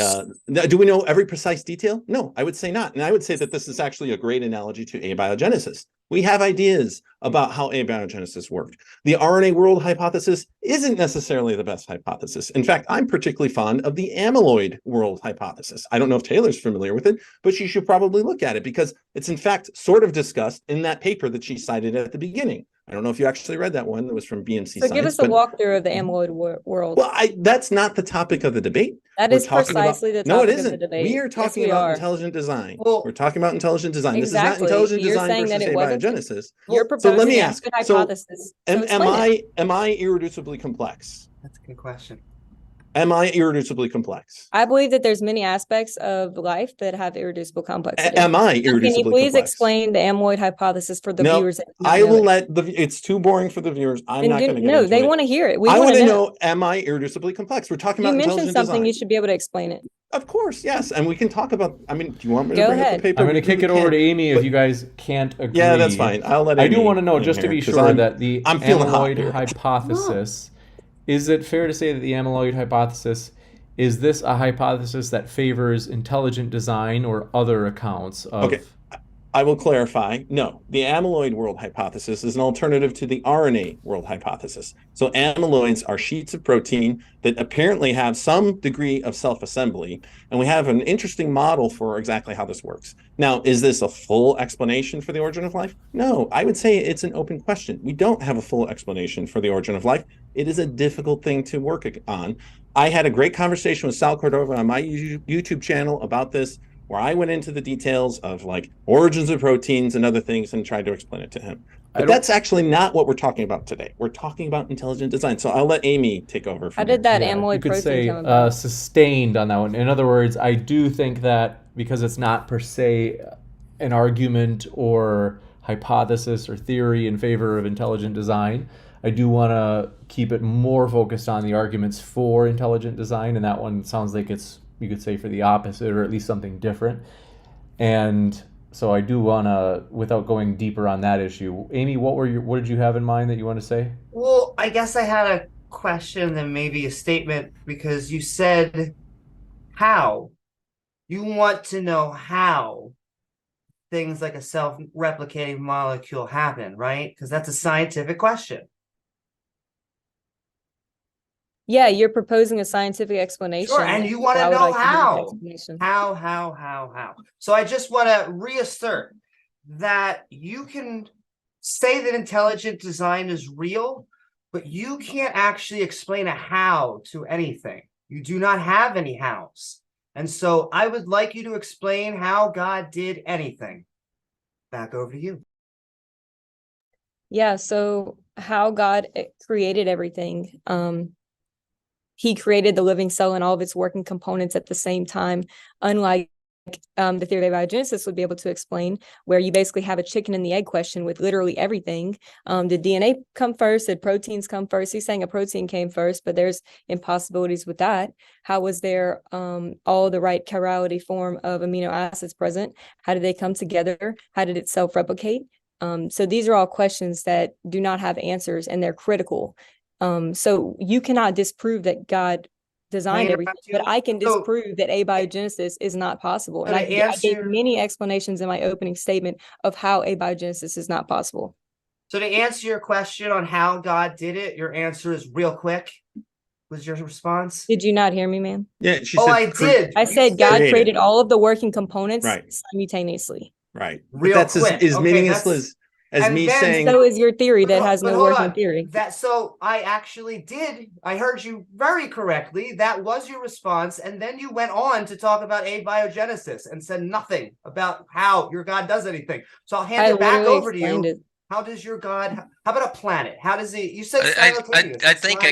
Speaker 4: do we know every precise detail? No, I would say not. And I would say that this is actually a great analogy to abiogenesis. We have ideas about how abiogenesis worked. The RNA world hypothesis isn't necessarily the best hypothesis. In fact, I'm particularly fond of the amyloid world hypothesis. I don't know if Taylor's familiar with it, but she should probably look at it because it's in fact sort of discussed in that paper that she cited at the beginning. I don't know if you actually read that one that was from BMC
Speaker 3: So
Speaker 4: Science.
Speaker 3: give us a walkthrough of the amyloid world.
Speaker 4: Well, that's not the topic of the debate.
Speaker 3: That is precisely the topic
Speaker 4: no, it
Speaker 3: of the
Speaker 4: isn't.
Speaker 3: debate.
Speaker 4: We are talking about intelligent design.
Speaker 5: Well,
Speaker 4: we're talking about intelligent design.
Speaker 3: Exactly.
Speaker 4: This is not intelligent
Speaker 3: You're
Speaker 4: design
Speaker 3: saying
Speaker 4: versus
Speaker 3: that it wasn't.
Speaker 4: abiogenesis.
Speaker 3: You're proposing
Speaker 4: So let me ask.
Speaker 3: a hypothesis.
Speaker 4: Am I irreducibly complex?
Speaker 5: That's a good question.
Speaker 4: Am I irreducibly complex?
Speaker 3: I believe that there's many aspects of life that have irreducible complexity.
Speaker 4: Am I irreducibly complex?
Speaker 3: Can you please explain the amyloid hypothesis for the viewers?
Speaker 4: I will it's too boring for the viewers. I'm not going to get into it.
Speaker 3: No, they want to hear it.
Speaker 4: I want to know, am I irreducibly complex? We're talking about intelligent design.
Speaker 3: You mentioned something, you should be able to explain it.
Speaker 4: Of course, yes. And we can talk about, I mean, do you want me to bring up the paper?
Speaker 1: I'm going to kick it over to Amy if you guys can't agree.
Speaker 4: Yeah, that's fine. I'll let Amy.
Speaker 1: I do want to know, just to be sure, that the amyloid hypothesis, is it fair to say that the amyloid hypothesis, is this a hypothesis that favors intelligent design or other accounts of...
Speaker 4: Okay, I will clarify. No, the amyloid world hypothesis is an alternative to the RNA world hypothesis. So amyloids are sheets of protein that apparently have some degree of self-assembly, and we have an interesting model for exactly how this works. Now, is this a full explanation for the origin of life? No, I would say it's an open question. We don't have a full explanation for the origin of life. It is a difficult thing to work on. I had a great conversation with Sal Cordova on my YouTube channel about this, where I went into the details of like origins of proteins and other things and tried to explain it to him. But that's actually not what we're talking about today. We're talking about intelligent design. So I'll let Amy take over.
Speaker 3: How did that amyloid protein come
Speaker 1: about? You could say sustained on that one. In other words, I do think that because it's not per se an argument or hypothesis or theory in favor of intelligent design. I do want to keep it more focused on the arguments for intelligent design, and that one sounds like it's, you could say, for the opposite, or at least something different. And so I do want to, without going deeper on that issue, Amy, what did you have in mind that you want to say?
Speaker 5: Well, I guess I had a question and maybe a statement, because you said how. You want to know how things like a self-replicating molecule happen, right? Because that's a scientific question.
Speaker 3: Yeah, you're proposing a scientific explanation.
Speaker 5: Sure, and you want to
Speaker 3: I would
Speaker 5: know
Speaker 3: like to hear the
Speaker 5: how.
Speaker 3: explanation.
Speaker 5: How. So I just want to reassert that you can say that intelligent design is real, but you can't actually explain a how to anything. You do not have any hows. And so I would like you to explain how God did anything. Back over to you.
Speaker 3: Yeah, so how God created everything. He created the living cell and all of its working components at the same time, unlike the theory of abiogenesis would be able to explain, where you basically have a chicken and the egg question with literally everything. Did DNA come first? Did proteins come first? He's saying a protein came first, but there's impossibilities with that. How was there all the right chirality form of amino acids present? How did they come together? How did it self-replicate? So these are all questions that do not have answers, and they're critical. So you cannot disprove that God designed everything, but I can disprove that abiogenesis is not possible. And I gave many explanations in my opening statement of how abiogenesis is not possible.
Speaker 5: So to answer your question on how God did it, your answer is real quick. Was your response?
Speaker 3: Did you not hear me, ma'am?
Speaker 4: Yeah, she
Speaker 5: said. Oh,
Speaker 4: I
Speaker 5: did.
Speaker 3: I said God created all of the working components
Speaker 4: simultaneously. Right.
Speaker 5: Real
Speaker 4: but that's
Speaker 5: quick.
Speaker 4: As meaningless as me saying.
Speaker 3: So is your theory that has no working theory.
Speaker 5: So I actually did. I heard you very correctly. That was your response. And then you went on to talk about abiogenesis and said nothing about how your God does anything. So I'll hand it back over to you. How does your God? How about a planet? How does he? You said
Speaker 2: I think I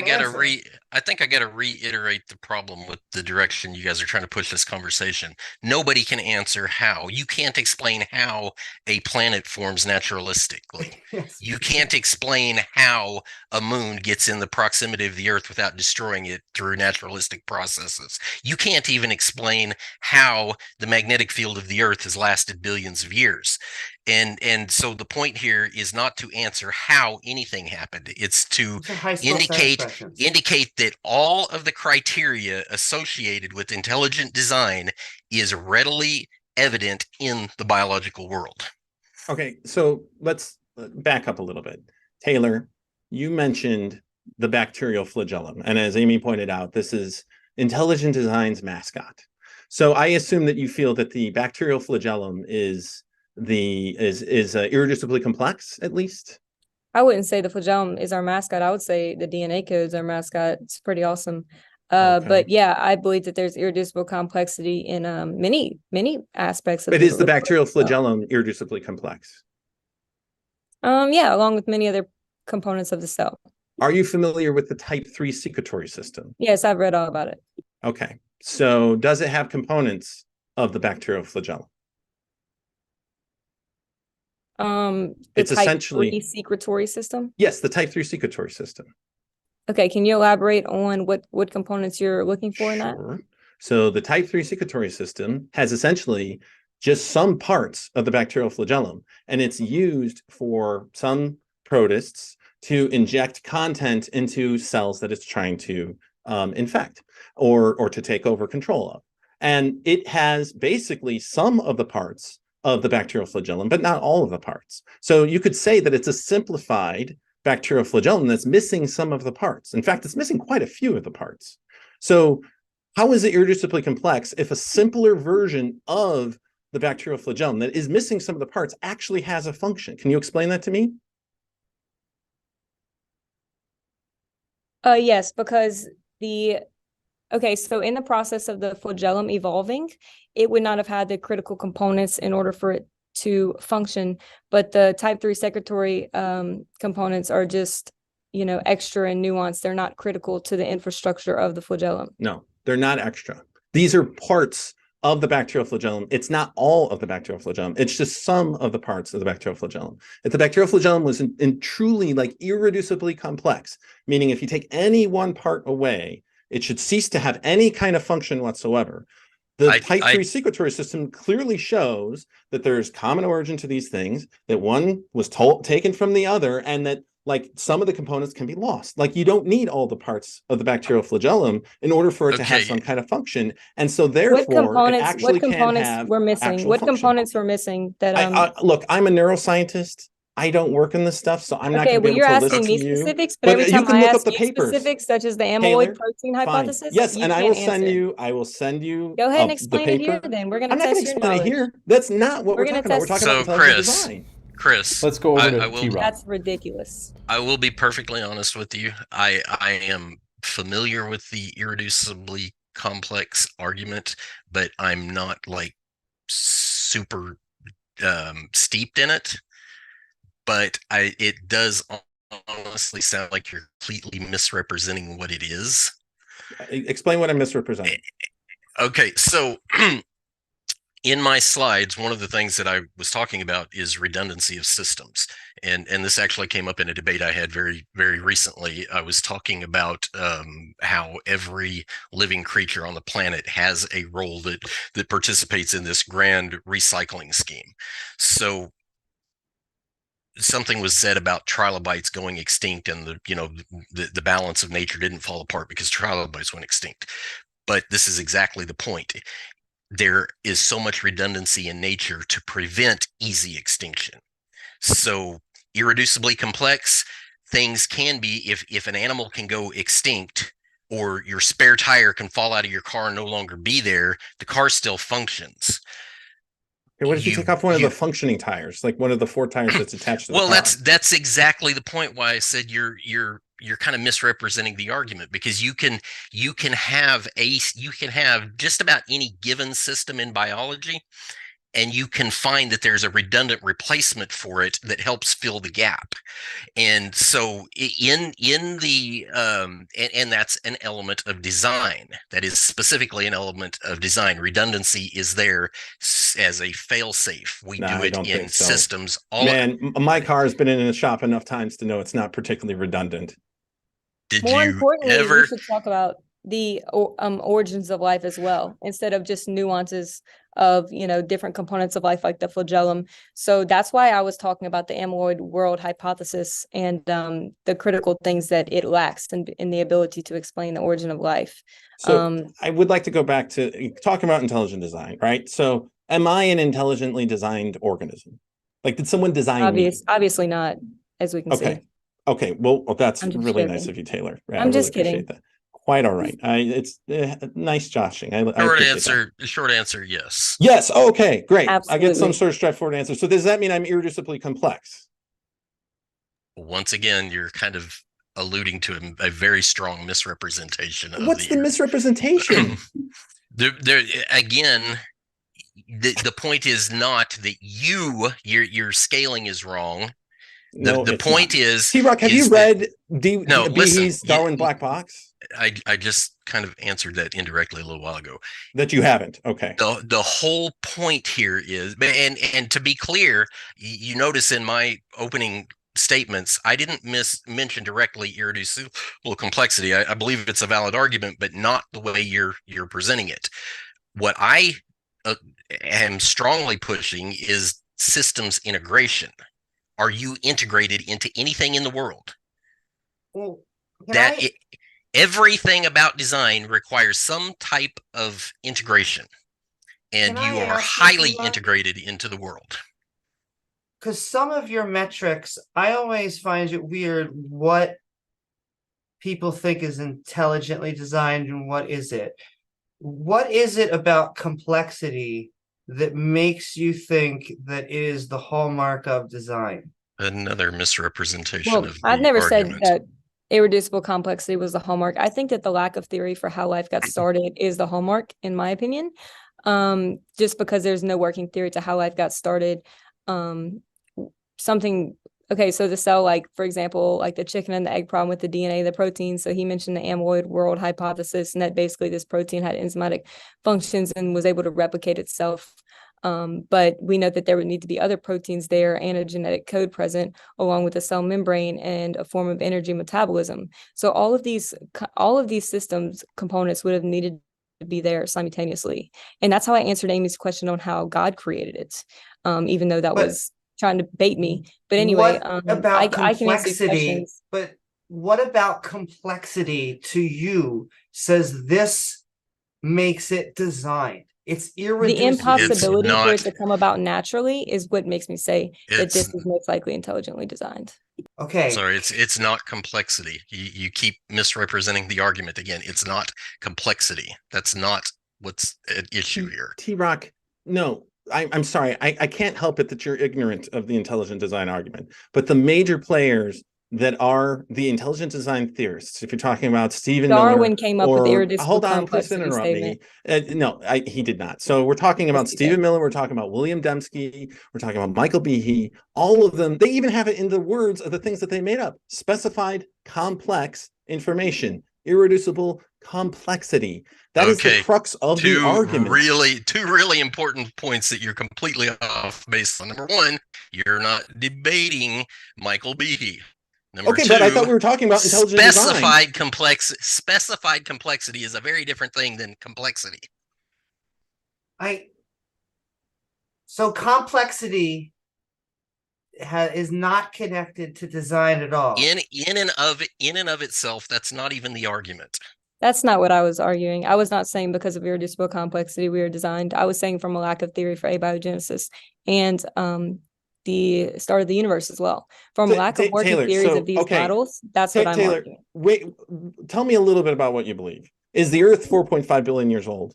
Speaker 2: gotta reiterate the problem with the direction you guys are trying to push this conversation. Nobody can answer how. You can't explain how a planet forms naturalistically.
Speaker 5: Yes.
Speaker 2: You can't explain how a moon gets in the proximity of the Earth without destroying it through naturalistic processes. You can't even explain how the magnetic field of the Earth has lasted billions of years. And so the point here is not to answer how anything happened. It's to indicate that all of the criteria associated with intelligent design is readily evident in the biological world.
Speaker 4: Okay, so let's back up a little bit. Tayler, you mentioned the bacterial flagellum, and as Amy pointed out, this is intelligent design's mascot. So I assume that you feel that the bacterial flagellum is irreducibly complex, at least.
Speaker 3: I wouldn't say the flagellum is our mascot. I would say the DNA code's our mascot. It's pretty awesome. But yeah, I believe that there's irreducible complexity in many aspects of
Speaker 4: But is the bacterial flagellum irreducibly complex?
Speaker 3: Yeah, along with many other components of the cell.
Speaker 4: Are you familiar with the type 3 secretory system?
Speaker 3: Yes, I've read all about it.
Speaker 4: Okay. So does it have components of the bacterial flagellum?
Speaker 3: It's essentially type 3 secretory system.
Speaker 4: Yes, the type 3 secretory system.
Speaker 3: Okay, can you elaborate on what components you're looking for in that?
Speaker 4: So the type 3 secretory system has essentially just some parts of the bacterial flagellum, and it's used for some protists to inject content into cells that it's trying to infect or to take over control of. And it has basically some of the parts of the bacterial flagellum, but not all of the parts. So you could say that it's a simplified bacterial flagellum that's missing some of the parts. In fact, it's missing quite a few of the parts. So how is it irreducibly complex if a simpler version of the bacterial flagellum that is missing some of the parts actually has a function? Can you explain that to me?
Speaker 3: Yes, because so in the process of the flagellum evolving, it would not have had the critical components in order for it to function. But the type 3 secretory components are just, extra and nuanced. They're not critical to the infrastructure of the flagellum.
Speaker 4: No, they're not extra. These are parts of the bacterial flagellum. It's not all of the bacterial flagellum. It's just some of the parts of the bacterial flagellum. If the bacterial flagellum was in truly like irreducibly complex, meaning if you take any one part away, it should cease to have any kind of function whatsoever. The type 3 secretory system clearly shows that there's common origin to these things, that one was taken from the other, and that like some of the components can be lost. Like you don't need all the parts of the bacterial flagellum in order for it to have some kind of function. And so therefore it actually can have
Speaker 3: were missing? What components were missing that
Speaker 4: look, I'm a neuroscientist. I don't work in this stuff, so I'm not going to be able to listen to you.
Speaker 3: You're asking me specifics, but every time I ask you specifics, such as the amyloid protein hypothesis,
Speaker 4: yes, and I will send you.
Speaker 3: Go ahead and explain it here. Then we're going to test your knowledge. I'm not going to explain it here.
Speaker 4: That's not what we're talking about. We're talking about intelligent design.
Speaker 2: Chris,
Speaker 1: let's go over to TRock.
Speaker 3: That's ridiculous.
Speaker 2: I will be perfectly honest with you. I am familiar with the irreducibly complex argument, but I'm not like super steeped in it. But it does honestly sound like you're completely misrepresenting what it is.
Speaker 4: Explain what I'm misrepresenting.
Speaker 2: Okay, so in my slides, one of the things that I was talking about is redundancy of systems. And this actually came up in a debate I had very, very recently. I was talking about how every living creature on the planet has a role that participates in this grand recycling scheme. So something was said about trilobites going extinct, and the balance of nature didn't fall apart because trilobites went extinct. But this is exactly the point. There is so much redundancy in nature to prevent easy extinction. So irreducibly complex things can be, if an animal can go extinct, or your spare tire can fall out of your car and no longer be there, the car still functions.
Speaker 4: What if you take off one of the functioning tires, like one of the 4 tires that's attached to the car?
Speaker 2: Well, that's exactly the point why I said you're kind of misrepresenting the argument, because you can have just about any given system in biology, and you can find that there's a redundant replacement for it that helps fill the gap. And so in the and that's an element of design. That is specifically an element of design. Redundancy is there as a fail-safe. We do it in systems.
Speaker 4: My car has been in a shop enough times to know it's not particularly redundant.
Speaker 3: More importantly, we should talk about the origins of life as well, instead of just nuances of different components of life like the flagellum. So that's why I was talking about the amyloid world hypothesis and the critical things that it lacks in the ability to explain the origin of life.
Speaker 4: So I would like to go back to talking about intelligent design, right? So am I an intelligently designed organism? Like, did someone design me?
Speaker 3: Obviously not, as we can see.
Speaker 4: Okay, well, that's really nice of you, Tayler.
Speaker 3: I'm just kidding.
Speaker 4: That. Quite all right. It's nice joshing.
Speaker 2: Short answer, yes.
Speaker 4: Yes. Okay, great.
Speaker 3: Absolutely.
Speaker 4: I get some sort of straightforward answer. So does that mean I'm irreducibly complex?
Speaker 2: Once again, you're kind of alluding to a very strong misrepresentation.
Speaker 4: What's the misrepresentation?
Speaker 2: Again, the point is not that your scaling is wrong. The point is,
Speaker 4: TRock, have you read Behe's Darwin Black Box?
Speaker 2: I just kind of answered that indirectly a little while ago.
Speaker 4: That you haven't. Okay.
Speaker 2: The whole point here is, and to be clear, you notice in my opening statements, I didn't mention directly irreducible complexity. I believe it's a valid argument, but not the way you're presenting it. What I am strongly pushing is systems integration. Are you integrated into anything in the world?
Speaker 5: Well,
Speaker 2: everything about design requires some type of integration, and you are highly integrated into the world.
Speaker 5: Because some of your metrics, I always find it weird what people think is intelligently designed and what is it. What is it about complexity that makes you think that it is the hallmark of design?
Speaker 2: Another misrepresentation of the
Speaker 3: I've never
Speaker 2: argument.
Speaker 3: said that irreducible complexity was the hallmark. I think that the lack of theory for how life got started is the hallmark, in my opinion. Just because there's no working theory to how life got started. Something okay, so the cell, like, for example, like the chicken and the egg problem with the DNA, the protein. So he mentioned the amyloid world hypothesis, and that basically this protein had enzymatic functions and was able to replicate itself. But we know that there would need to be other proteins there and a genetic code present along with the cell membrane and a form of energy metabolism. So all of these systems components would have needed to be there simultaneously. And that's how I answered Amy's question on how God created it, even though that was trying to bait me. But anyway,
Speaker 5: what about
Speaker 3: I can answer these
Speaker 5: complexity?
Speaker 3: questions.
Speaker 5: But what about complexity to you says this makes it designed? It's
Speaker 3: The
Speaker 5: irreducible.
Speaker 3: impossibility
Speaker 2: It's
Speaker 3: for
Speaker 2: not.
Speaker 3: it to come about naturally is what makes me say that
Speaker 2: It's
Speaker 3: this is most likely intelligently designed.
Speaker 5: Okay.
Speaker 2: sorry. It's not complexity. You keep misrepresenting the argument again. It's not complexity. That's not what's at issue here.
Speaker 4: TRock, no, I'm sorry. I can't help it that you're ignorant of the intelligent design argument. But the major players that are the intelligent design theorists, if you're talking about Stephen
Speaker 3: Darwin
Speaker 4: Miller,
Speaker 3: came up with the irreducible
Speaker 4: hold on, please
Speaker 3: complexity
Speaker 4: interrupt
Speaker 3: statement.
Speaker 4: me. No, he did not. So we're talking about
Speaker 3: Yes, he
Speaker 4: Stephen
Speaker 3: did.
Speaker 4: Miller, we're talking about William Dembski, we're talking about Michael Behe. All of them, they even have it in the words of the things that they made up: specified complex information, irreducible complexity. That is the
Speaker 2: Okay,
Speaker 4: crux of the argument.
Speaker 2: Two really important points that you're completely off based on. Number one, you're not debating Michael Behe. Number
Speaker 4: Okay,
Speaker 2: two,
Speaker 4: but I thought we were talking about intelligent design.
Speaker 2: Specified complexity is a very different thing than complexity.
Speaker 5: So complexity is not connected to design at all.
Speaker 2: In and of itself, that's not even the argument.
Speaker 3: That's not what I was arguing. I was not saying because of irreducible complexity we are designed. I was saying from a lack of theory for abiogenesis and the start of the universe as well. From a lack of working
Speaker 4: Tayler,
Speaker 3: theories
Speaker 4: so,
Speaker 3: of these
Speaker 4: okay.
Speaker 3: models, that's what I'm
Speaker 4: Tayler,
Speaker 3: arguing.
Speaker 4: wait, tell me a little bit about what you believe. Is the Earth 4.5 billion years old?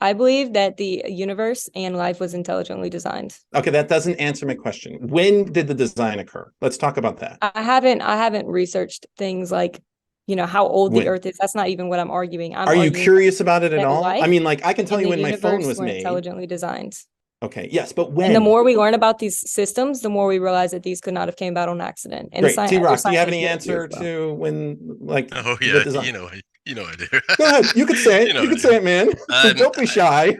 Speaker 3: I believe that the universe and life was intelligently designed.
Speaker 4: Okay, that doesn't answer my question. When did the design occur? Let's talk about that.
Speaker 3: I haven't researched things like, how old
Speaker 4: When?
Speaker 3: the Earth is. That's not even what I'm arguing.
Speaker 4: Are you curious about it at all? I mean, like, I can tell you when my phone was made.
Speaker 3: Intelligently designed.
Speaker 4: Okay, yes, but when?
Speaker 3: And the more we learn about these systems, the more we realize that these could not have came about on accident. And
Speaker 4: Great. TRock, do you have any answer to when, like,
Speaker 2: oh yeah,
Speaker 4: design?
Speaker 2: you know I do.
Speaker 4: Go ahead, you could say it. You could say it, man. Don't be shy.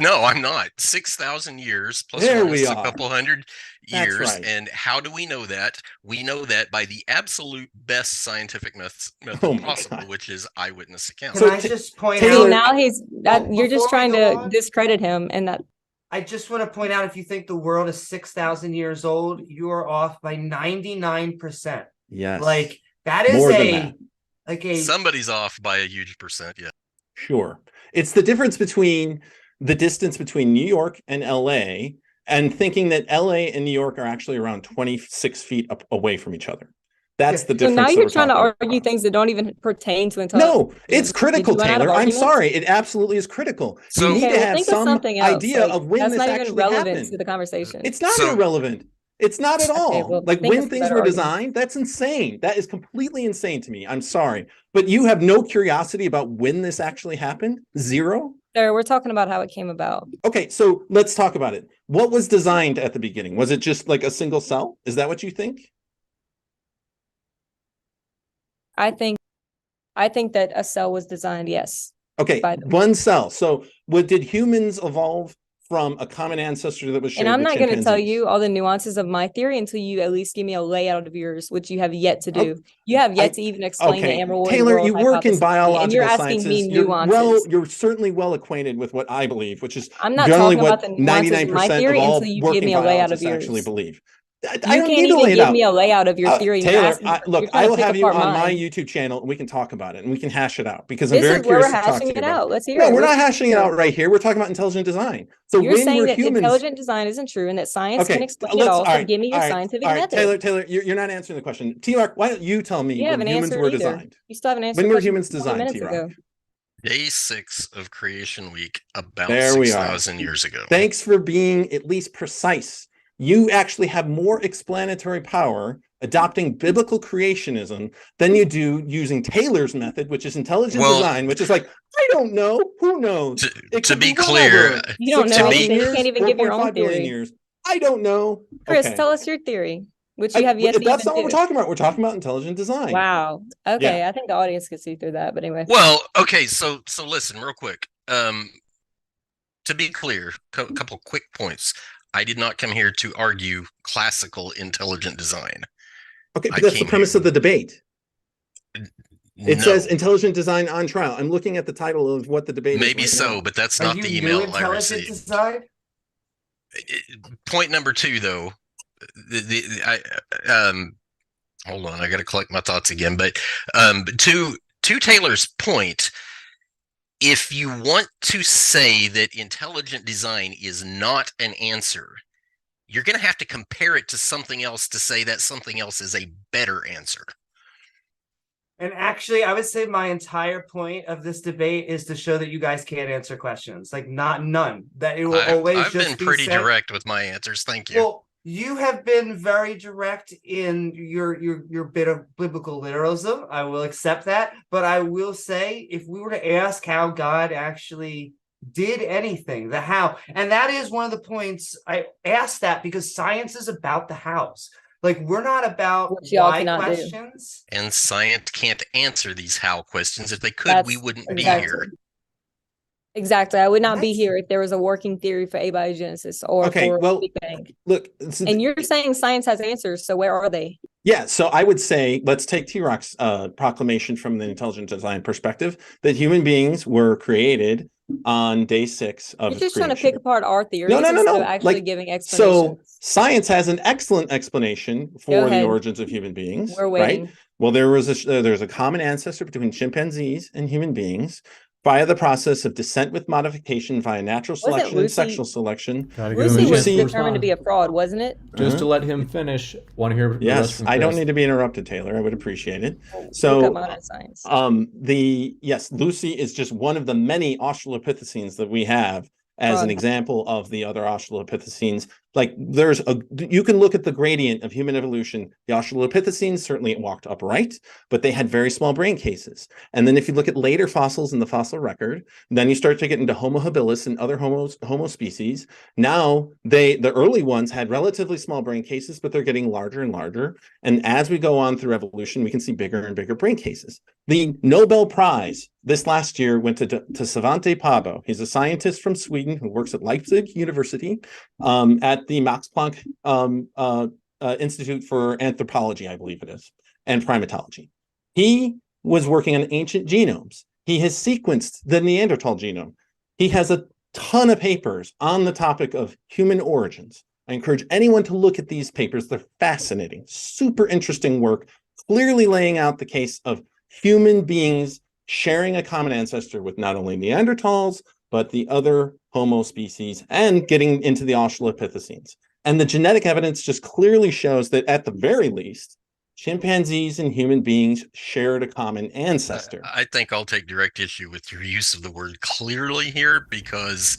Speaker 2: No, I'm not. 6,000 years plus
Speaker 4: there
Speaker 2: minus
Speaker 4: we
Speaker 2: a
Speaker 4: are.
Speaker 2: couple hundred years.
Speaker 4: Right.
Speaker 2: And how do we know that? We know that by the absolute best scientific method possible, which is eyewitness accounts.
Speaker 5: Can I just point
Speaker 3: Taylor,
Speaker 5: out?
Speaker 3: Now you're just trying to discredit him, and that.
Speaker 5: I just want to point out, if you think the world is 6,000 years old, you are off by 99%.
Speaker 4: Yes.
Speaker 5: Like that is
Speaker 4: more than that.
Speaker 2: Somebody's off by a huge percent. Yeah.
Speaker 4: Sure. It's the difference between the distance between New York and LA and thinking that LA and New York are actually around 26 feet away from each other. That's the difference.
Speaker 3: So now you're trying to argue things that don't even pertain to intelligence.
Speaker 4: No, it's critical, Taylor. I'm sorry. It absolutely is critical. So you need to have some idea of when this actually happened.
Speaker 3: To the conversation.
Speaker 4: It's not irrelevant. It's not at all.
Speaker 3: Okay, well,
Speaker 4: like when things were designed, that's insane. That is completely insane to me. I'm sorry. But you have no curiosity about when this actually happened? Zero?
Speaker 3: Sir, we're talking about how it came about.
Speaker 4: Okay, so let's talk about it. What was designed at the beginning? Was it just like a single cell? Is that what you think?
Speaker 3: I think that a cell was designed, yes.
Speaker 4: Okay, one cell. So did humans evolve from a common ancestor that was shared?
Speaker 3: And I'm
Speaker 4: with
Speaker 3: not going to tell
Speaker 4: chimpanzees?
Speaker 3: you all the nuances of my theory until you at least give me a layout of yours, which you have yet to do. You have yet to even explain the amyloid
Speaker 4: Taylor,
Speaker 3: world
Speaker 4: you work in
Speaker 3: hypothesis,
Speaker 4: biological
Speaker 3: and you're asking
Speaker 4: sciences.
Speaker 3: me nuances.
Speaker 4: You're certainly well acquainted with what I believe, which is
Speaker 3: I'm not
Speaker 4: generally
Speaker 3: talking about
Speaker 4: what
Speaker 3: the nuances of my
Speaker 4: 99%
Speaker 3: theory
Speaker 4: of all
Speaker 3: until you give me
Speaker 4: working
Speaker 3: a layout of
Speaker 4: biologists
Speaker 3: yours.
Speaker 4: actually believe. I
Speaker 3: You
Speaker 4: don't
Speaker 3: can't
Speaker 4: need to
Speaker 3: even
Speaker 4: lay it
Speaker 3: give
Speaker 4: out.
Speaker 3: me a layout of your theory.
Speaker 4: Taylor,
Speaker 3: Look,
Speaker 4: I will have you on my YouTube channel and we can talk about it and we can hash it out because I'm very curious to talk to you about it.
Speaker 3: Let's hear
Speaker 4: No,
Speaker 3: it.
Speaker 4: we're not hashing it out right here. We're talking about intelligent design. So
Speaker 3: you're
Speaker 4: when
Speaker 3: saying
Speaker 4: were
Speaker 3: that
Speaker 4: humans...
Speaker 3: intelligent design isn't true and that science can explain it all. So give me your scientific method.
Speaker 4: Taylor, you're not answering the question. TRock, why don't you tell me when humans were designed?
Speaker 3: You still haven't answered.
Speaker 4: When were humans designed, TRock?
Speaker 2: Day 6 of Creation Week, about 6,000 years ago.
Speaker 4: Thanks for being at least precise. You actually have more explanatory power adopting biblical creationism than you do using Taylor's method, which is intelligent design, which is like, I don't know. Who knows?
Speaker 2: To be clear,
Speaker 3: you don't know anything. You can't even give your own theory.
Speaker 4: I don't know.
Speaker 3: Chris,
Speaker 4: Okay.
Speaker 3: tell us your theory, which you have yet to
Speaker 4: That's
Speaker 3: even
Speaker 4: not what we're
Speaker 3: do.
Speaker 4: talking about. We're talking about intelligent design.
Speaker 3: Wow. Okay,
Speaker 4: Yeah.
Speaker 3: I think the audience could see through that, but anyway.
Speaker 2: Well, okay, so listen real quick. To be clear, a couple quick points. I did not come here to argue classical intelligent design.
Speaker 4: Okay, but
Speaker 2: I
Speaker 4: that's the
Speaker 2: came
Speaker 4: premise
Speaker 2: here-
Speaker 4: of the debate. It
Speaker 2: No,
Speaker 4: says intelligent design on trial. I'm looking at the title of what the debate
Speaker 2: maybe
Speaker 4: is right
Speaker 2: so,
Speaker 4: now.
Speaker 2: but that's
Speaker 5: Are
Speaker 2: not
Speaker 5: you
Speaker 2: the
Speaker 5: new
Speaker 2: email I
Speaker 5: intelligent
Speaker 2: received.
Speaker 5: design?
Speaker 2: Point number two, though, hold on, I got to collect my thoughts again. But to Taylor's point, if you want to say that intelligent design is not an answer, you're going to have to compare it to something else to say that something else is a better answer.
Speaker 5: And actually, I would say my entire point of this debate is to show that you guys can't answer questions. Like none. That it will always
Speaker 2: I've
Speaker 5: just
Speaker 2: been
Speaker 5: be
Speaker 2: pretty
Speaker 5: said.
Speaker 2: direct with my answers. Thank you.
Speaker 5: Well, you have been very direct in your bit of biblical literalism. I will accept that. But I will say, if we were to ask how God actually did anything, the how, and that is one of the points I asked that because science is about the hows. Like, we're not about
Speaker 3: Which y'all
Speaker 5: why
Speaker 3: cannot do.
Speaker 5: questions.
Speaker 2: And science can't answer these how questions. If they could, we wouldn't be here.
Speaker 3: Exactly. I would not be
Speaker 5: That's-
Speaker 3: here if there was a working theory for abiogenesis or
Speaker 4: Okay,
Speaker 3: for
Speaker 4: well,
Speaker 3: Big Bang.
Speaker 4: Look,
Speaker 3: And you're saying science has answers, so where are they?
Speaker 4: yeah, so I would say let's take TRock's proclamation from the intelligent design perspective that human beings were created on day 6 of
Speaker 3: You're just
Speaker 4: creation.
Speaker 3: trying to pick apart our theories
Speaker 4: No.
Speaker 3: instead of actually giving explanations.
Speaker 4: So science has an excellent explanation for the origins of human beings.
Speaker 3: We're waiting.
Speaker 4: Right? Well, there's a common ancestor between chimpanzees and human beings via the process of descent with modification via natural selection and sexual selection.
Speaker 1: Gotta give him a
Speaker 3: Lucy was
Speaker 1: chance to
Speaker 3: determined to
Speaker 1: respond.
Speaker 3: be a fraud, wasn't it?
Speaker 1: Just to let him finish. Want to hear the rest
Speaker 4: Yes,
Speaker 1: from
Speaker 4: I don't
Speaker 1: Chris.
Speaker 4: need to be interrupted, Taylor. I would appreciate it.
Speaker 3: Look
Speaker 4: So,
Speaker 3: up modern science.
Speaker 4: Lucy is just one of the many Australopithecines that we have as an example of the other Australopithecines. Like you can look at the gradient of human evolution. The Australopithecines certainly walked upright, but they had very small brain cases. And then if you look at later fossils in the fossil record, then you start to get into Homo habilis and other Homo species. Now the early ones had relatively small brain cases, but they're getting larger and larger. And as we go on through evolution, we can see bigger and bigger brain cases. The Nobel Prize this last year went to Svante Pääbo. He's a scientist from Sweden who works at Leipzig University at the Max Planck Institute for Anthropology, I believe it is, and primatology. He was working on ancient genomes. He has sequenced the Neanderthal genome. He has a ton of papers on the topic of human origins. I encourage anyone to look at these papers. They're fascinating, super interesting work, clearly laying out the case of human beings sharing a common ancestor with not only Neanderthals, but the other Homo species, and getting into the Australopithecines. And the genetic evidence just clearly shows that at the very least, chimpanzees and human beings shared a common ancestor.
Speaker 2: I think I'll take direct issue with your use of the word clearly here, because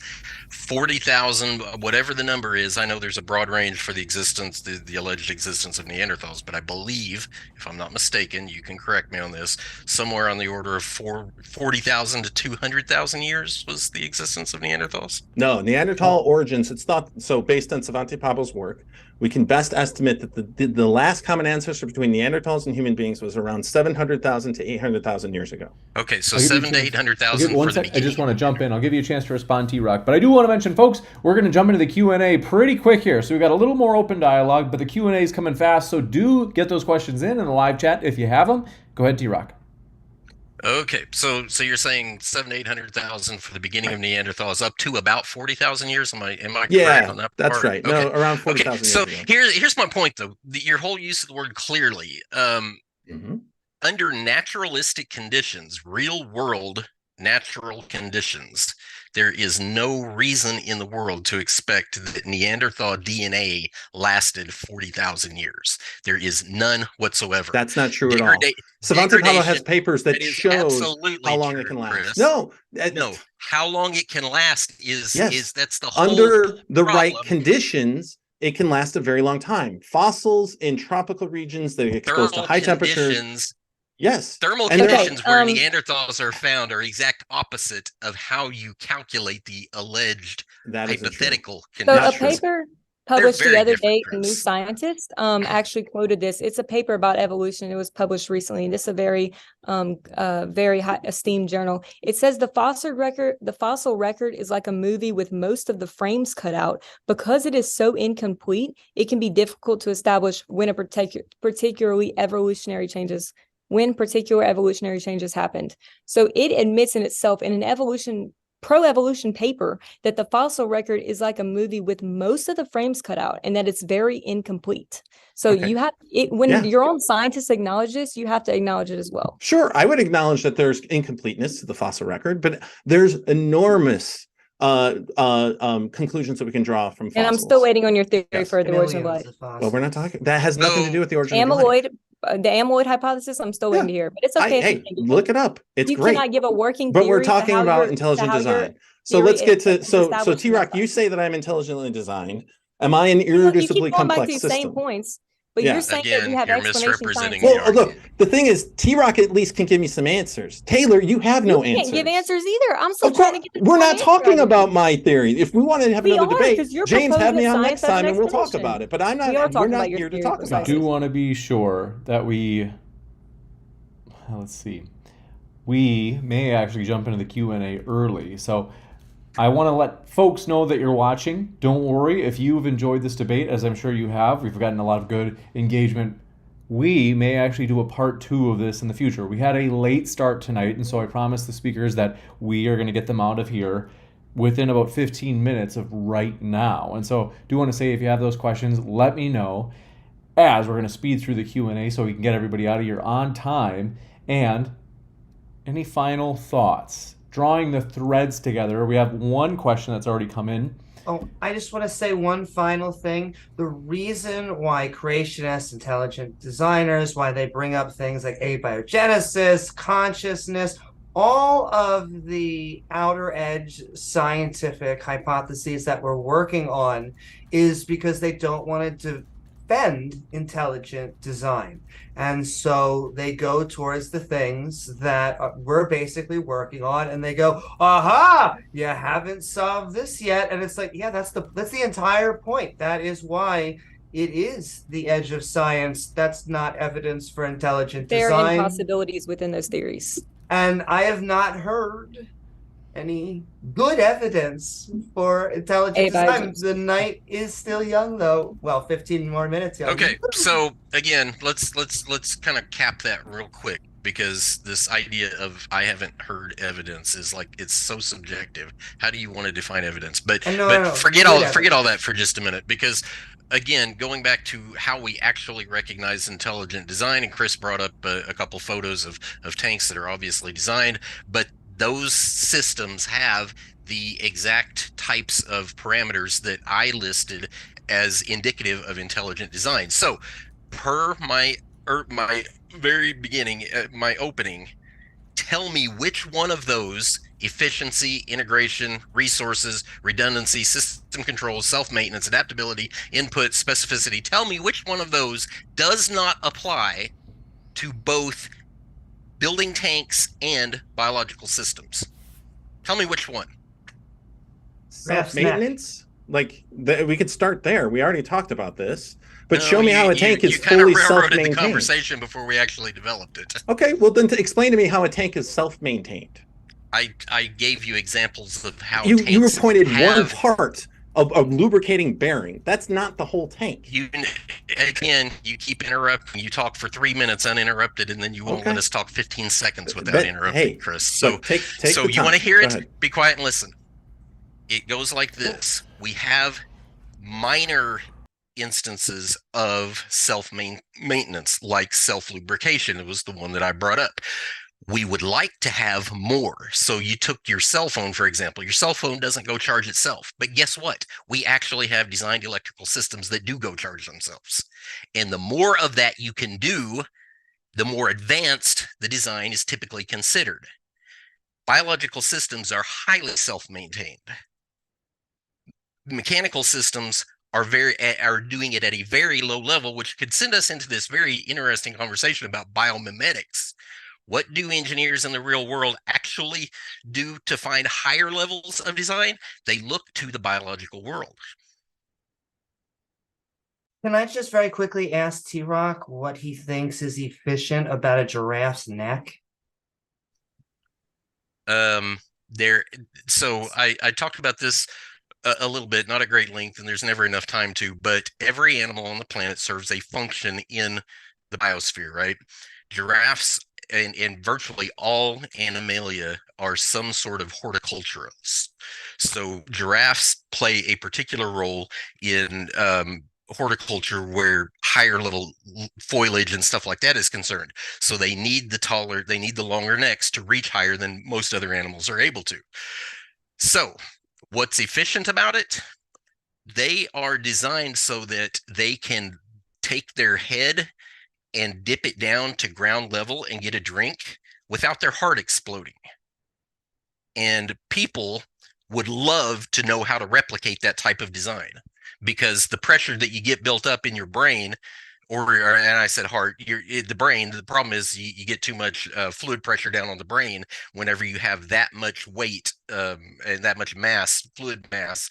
Speaker 2: 40,000, whatever the number is, I know there's a broad range for the existence, the alleged existence of Neanderthals, but I believe, if I'm not mistaken, you can correct me on this, somewhere on the order of 40,000 to 200,000 years was the existence of Neanderthals?
Speaker 4: No, Neanderthal origins, it's not, so based on Svante Pääbo's work, we can best estimate that the last common ancestor between Neanderthals and human beings was around 700,000 to 800,000 years ago.
Speaker 2: Okay, so 700,000 to 800,000 for the beginning.
Speaker 1: I just want to jump in. I'll give you a chance to respond, TRock. But I do want to mention, folks, we're going to jump into the Q&A pretty quick here. So we've got a little more open dialogue, but the Q&A is coming fast. So do get those questions in the live chat if you have them. Go ahead, TRock.
Speaker 2: Okay, so you're saying 700,000 to 800,000 for the beginning of Neanderthals, up to about 40,000 years? Am I correct on that?
Speaker 4: That's right.
Speaker 2: Okay.
Speaker 4: No, around 40,000 years
Speaker 2: so
Speaker 4: ago.
Speaker 2: here's my point, though. Your whole use of the word clearly. Under naturalistic conditions, real world natural conditions, there is no reason in the world to expect that Neanderthal DNA lasted 40,000 years. There is none whatsoever.
Speaker 4: That's not true at all. Svante Pääbo has papers that show how long
Speaker 2: true,
Speaker 4: it can last.
Speaker 2: Chris.
Speaker 4: No,
Speaker 2: how long it can last is that's the whole
Speaker 4: under the
Speaker 2: problem.
Speaker 4: right conditions. It can last a very long time. Fossils in tropical regions that are exposed to high temperatures. Yes.
Speaker 2: Thermal conditions where Neanderthals are found are exact opposite of how you calculate the alleged hypothetical conditions.
Speaker 3: So published the
Speaker 2: very
Speaker 3: other
Speaker 2: different,
Speaker 3: day in New
Speaker 2: Chris.
Speaker 3: Scientist actually quoted this. It's a paper about evolution. It was published recently. This is a very high esteemed journal. It says the fossil record is like a movie with most of the frames cut out. Because it is so incomplete, it can be difficult to establish when particular evolutionary changes happened. So it admits in itself in an pro-evolution paper that the fossil record is like a movie with most of the frames cut out and that it's very incomplete. So you have it when your own scientists acknowledge this, you have to acknowledge it as well.
Speaker 4: Sure, I would acknowledge that there's incompleteness to the fossil record, but there's enormous conclusions that we can draw from fossils.
Speaker 3: And I'm still waiting on your theory for the origin of life.
Speaker 4: Well, we're not talking. That has nothing to do with the origin of life.
Speaker 3: The amyloid hypothesis, I'm still waiting to hear, but it's okay.
Speaker 4: Hey, look it up. It's
Speaker 3: you
Speaker 4: great.
Speaker 3: Cannot give a working
Speaker 4: but
Speaker 3: theory.
Speaker 4: We're talking about intelligent design. So let's get to so TRock. You say that I'm intelligently designed. Am I an irreducibly complex system?
Speaker 3: Same points. But you're saying
Speaker 2: again,
Speaker 3: that you have
Speaker 2: you're
Speaker 3: explanation
Speaker 2: misrepresenting
Speaker 3: science.
Speaker 4: Well, look, the thing is, TRock at least can give me some answers. Tayler, you have no answers.
Speaker 3: Can't give answers either. I'm still trying to get.
Speaker 4: We're not talking about my theory. If we want to have another debate, James, have me on next time and we'll talk about it. But I'm not. We're not here to talk about it.
Speaker 1: I do want to be sure that we. Let's see. We may actually jump into the Q&A early, so. I want to let folks know that you're watching. Don't worry if you've enjoyed this debate, as I'm sure you have. We've gotten a lot of good engagement. We may actually do a part 2 of this in the future. We had a late start tonight, and so I promised the speakers that we are going to get them out of here within about 15 minutes of right now. And so do want to say if you have those questions, let me know as we're going to speed through the Q&A so we can get everybody out of here on time. And any final thoughts? Drawing the threads together, we have one question that's already come in.
Speaker 5: Oh, I just want to say one final thing. The reason why creationists, intelligent designers, why they bring up things like abiogenesis, consciousness, all of the outer edge scientific hypotheses that we're working on is because they don't want to defend intelligent design. And so they go towards the things that we're basically working on, and they go, aha, you haven't solved this yet. And it's like, yeah, that's the entire point. That is why it is the edge of science. That's not evidence for intelligent design.
Speaker 3: There are impossibilities within those theories.
Speaker 5: And I have not heard any good evidence for intelligent design. The night is still young, though. Well, 15 more minutes. Young.
Speaker 2: Okay, so again, let's kind of cap that real quick, because this idea of I haven't heard evidence is like, it's so subjective. How do you want to define evidence? But forget all that for just a minute, because again, going back to how we actually recognize intelligent design, and Chris brought up a couple photos of tanks that are obviously designed, but those systems have the exact types of parameters that I listed as indicative of intelligent design. So per my very beginning, my opening, tell me which one of those: efficiency, integration, resources, redundancy, system control, self-maintenance, adaptability, input, specificity, tell me which one of those does not apply to both building tanks and biological systems. Tell me which one.
Speaker 4: Self-maintenance? Like, we could start there. We already talked about this. But show me how a tank is fully self-maintained. You kind of railroaded the conversation
Speaker 2: before we actually developed it.
Speaker 4: Okay, well then explain to me how a tank is self-maintained.
Speaker 2: I gave you examples of how
Speaker 4: you were pointed one part of a lubricating bearing. That's not the whole tank.
Speaker 2: You keep interrupting. You talk for 3 minutes uninterrupted, and then you won't let us talk 15 seconds without interrupting, Chris. So you want to hear it? Be quiet and listen. It goes like this. We have minor instances of self-maintenance, like self-lubrication. It was the one that I brought up. We would like to have more. So you took your cell phone, for example. Your cell phone doesn't go charge itself. But guess what? We actually have designed electrical systems that do go charge themselves. And the more of that you can do, the more advanced the design is typically considered. Biological systems are highly self-maintained. Mechanical systems are doing it at a very low level, which could send us into this very interesting conversation about biomimetics. What do engineers in the real world actually do to find higher levels of design? They look to the biological world.
Speaker 5: Can I just very quickly ask TRock what he thinks is efficient about a giraffe's neck?
Speaker 2: There. So I talked about this a little bit, not at great length, and there's never enough time to. But every animal on the planet serves a function in the biosphere, right? Giraffes and virtually all animalia are some sort of horticulturists. So giraffes play a particular role in horticulture where higher level foliage and stuff like that is concerned. So they need the longer necks to reach higher than most other animals are able to. So what's efficient about it? They are designed so that they can take their head and dip it down to ground level and get a drink without their heart exploding. And people would love to know how to replicate that type of design, because the pressure that you get built up in your brain, and I said heart, the brain, the problem is you get too much fluid pressure down on the brain whenever you have that much weight and that much mass, fluid mass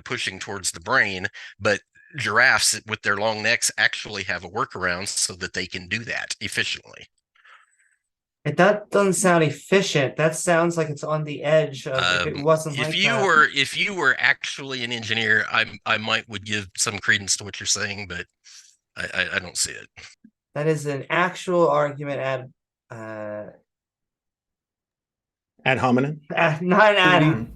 Speaker 2: pushing towards the brain. But giraffes with their long necks actually have a workaround so that they can do that efficiently.
Speaker 5: That doesn't sound efficient. That sounds like it's on the edge of if it wasn't like that.
Speaker 2: If you were actually an engineer, I would give some credence to what you're saying, but I don't see it.
Speaker 5: That is an actual argument
Speaker 4: Ad hominem?
Speaker 5: not ad.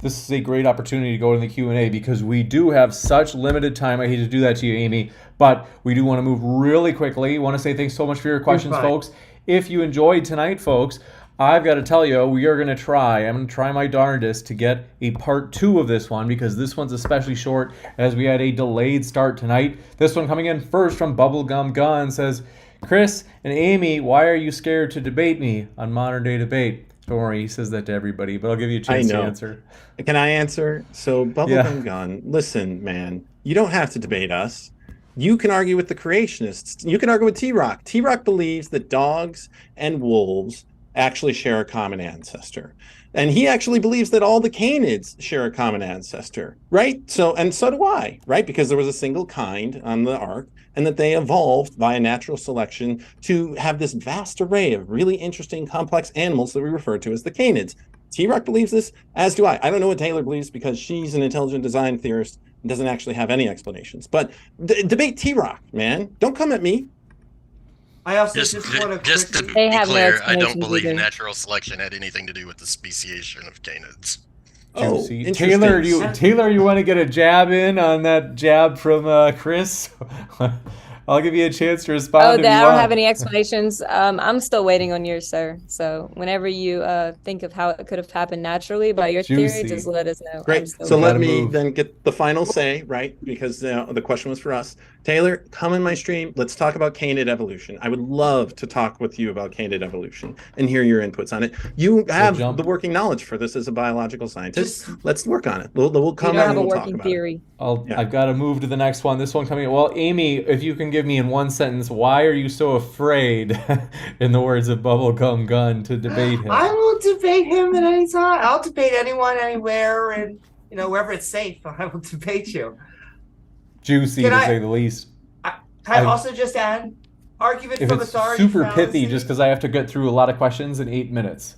Speaker 1: This is a great opportunity to go in the Q&A because we do have such limited time. I hate to do that to you, Amy, but we do want to move really quickly. Want to say thanks so much for your questions, folks. If you enjoyed tonight, folks, I've got to tell you, I'm going to try my darndest to get a part 2 of this one, because this one's especially short as we had a delayed start tonight. This one coming in first from Bubblegum Gun says, Chris and Amy, why are you scared to debate me on Modern Day Debate? Don't worry, he says that to everybody, but I'll give you a chance to answer.
Speaker 4: Can I answer? So, Bubblegum Gun, listen, man, you don't have to debate us. You can argue with the creationists. You can argue with TRock. TRock believes that dogs and wolves actually share a common ancestor. And he actually believes that all the canids share a common ancestor, right? So do I, right? Because there was a single kind on the ark, and that they evolved via natural selection to have this vast array of really interesting, complex animals that we refer to as the canids. TRock believes this, as do I. I don't know what Tayler believes because she's an intelligent design theorist and doesn't actually have any explanations. But debate TRock, man. Don't come at me.
Speaker 5: I also
Speaker 2: just
Speaker 5: want
Speaker 2: to be clear, I don't believe natural selection had anything to do with the speciation of canids.
Speaker 1: Oh, Tayler, you want to get a jab in on that jab from Chris? I'll give you a chance to respond.
Speaker 3: I don't have any explanations. I'm still waiting on yours, sir. So whenever you think of how it could have happened naturally by your theory, just let us know.
Speaker 4: Great. So let me then get the final say, right? Because the question was for us. Tayler, come in my stream. Let's talk about canid evolution. I would love to talk with you about canid evolution and hear your inputs on it. You have the working knowledge for this as a biological scientist. Let's work on it. We'll come in and we'll talk about it.
Speaker 1: I've got to move to the next one. This one coming. Well, Amy, if you can give me in one sentence, why are you so afraid, in the words of Bubblegum Gun, to debate him?
Speaker 5: I will debate him at any time. I'll debate anyone, anywhere, and wherever it's safe. I will debate you.
Speaker 1: Juicy, to say the least.
Speaker 5: Can I also just add argument from authority?
Speaker 1: Super pithy, just because I have to get through a lot of questions in 8 minutes.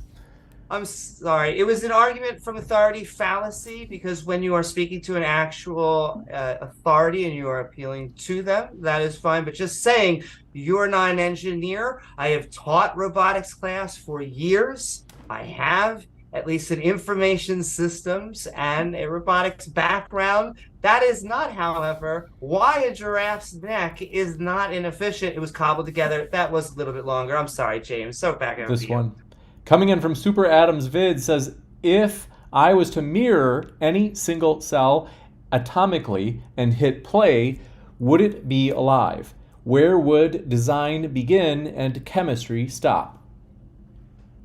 Speaker 5: I'm sorry. It was an argument from authority fallacy, because when you are speaking to an actual authority and you are appealing to them, that is fine. But just saying you're not an engineer. I have taught robotics class for years. I have at least an information systems and a robotics background. That is not, however, why a giraffe's neck is not inefficient. It was cobbled together. That was a little bit longer. I'm sorry, James. So back over to you.
Speaker 1: This one. Coming in from Super Adams Vid says, if I was to mirror any single cell atomically and hit play, would it be alive? Where would design begin and chemistry stop?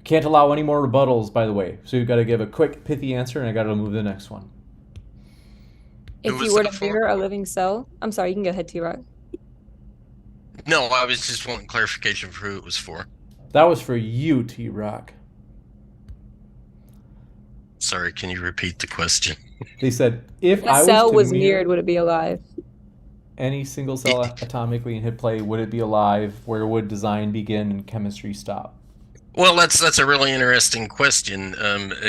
Speaker 1: Can't allow any more rebuttals, by the way. So you've got to give a quick, pithy answer, and I got to move to the next one.
Speaker 3: If you were to mirror a living cell, I'm sorry, you can go ahead, TRock.
Speaker 2: No, I was just wanting clarification for who it was for.
Speaker 1: That was for you, TRock.
Speaker 2: Sorry, can you repeat the question?
Speaker 1: They said, if
Speaker 3: a cell was mirrored, would it be alive?
Speaker 1: any single cell atomically and hit play, would it be alive? Where would design begin and chemistry stop?
Speaker 2: Well, that's a really interesting question.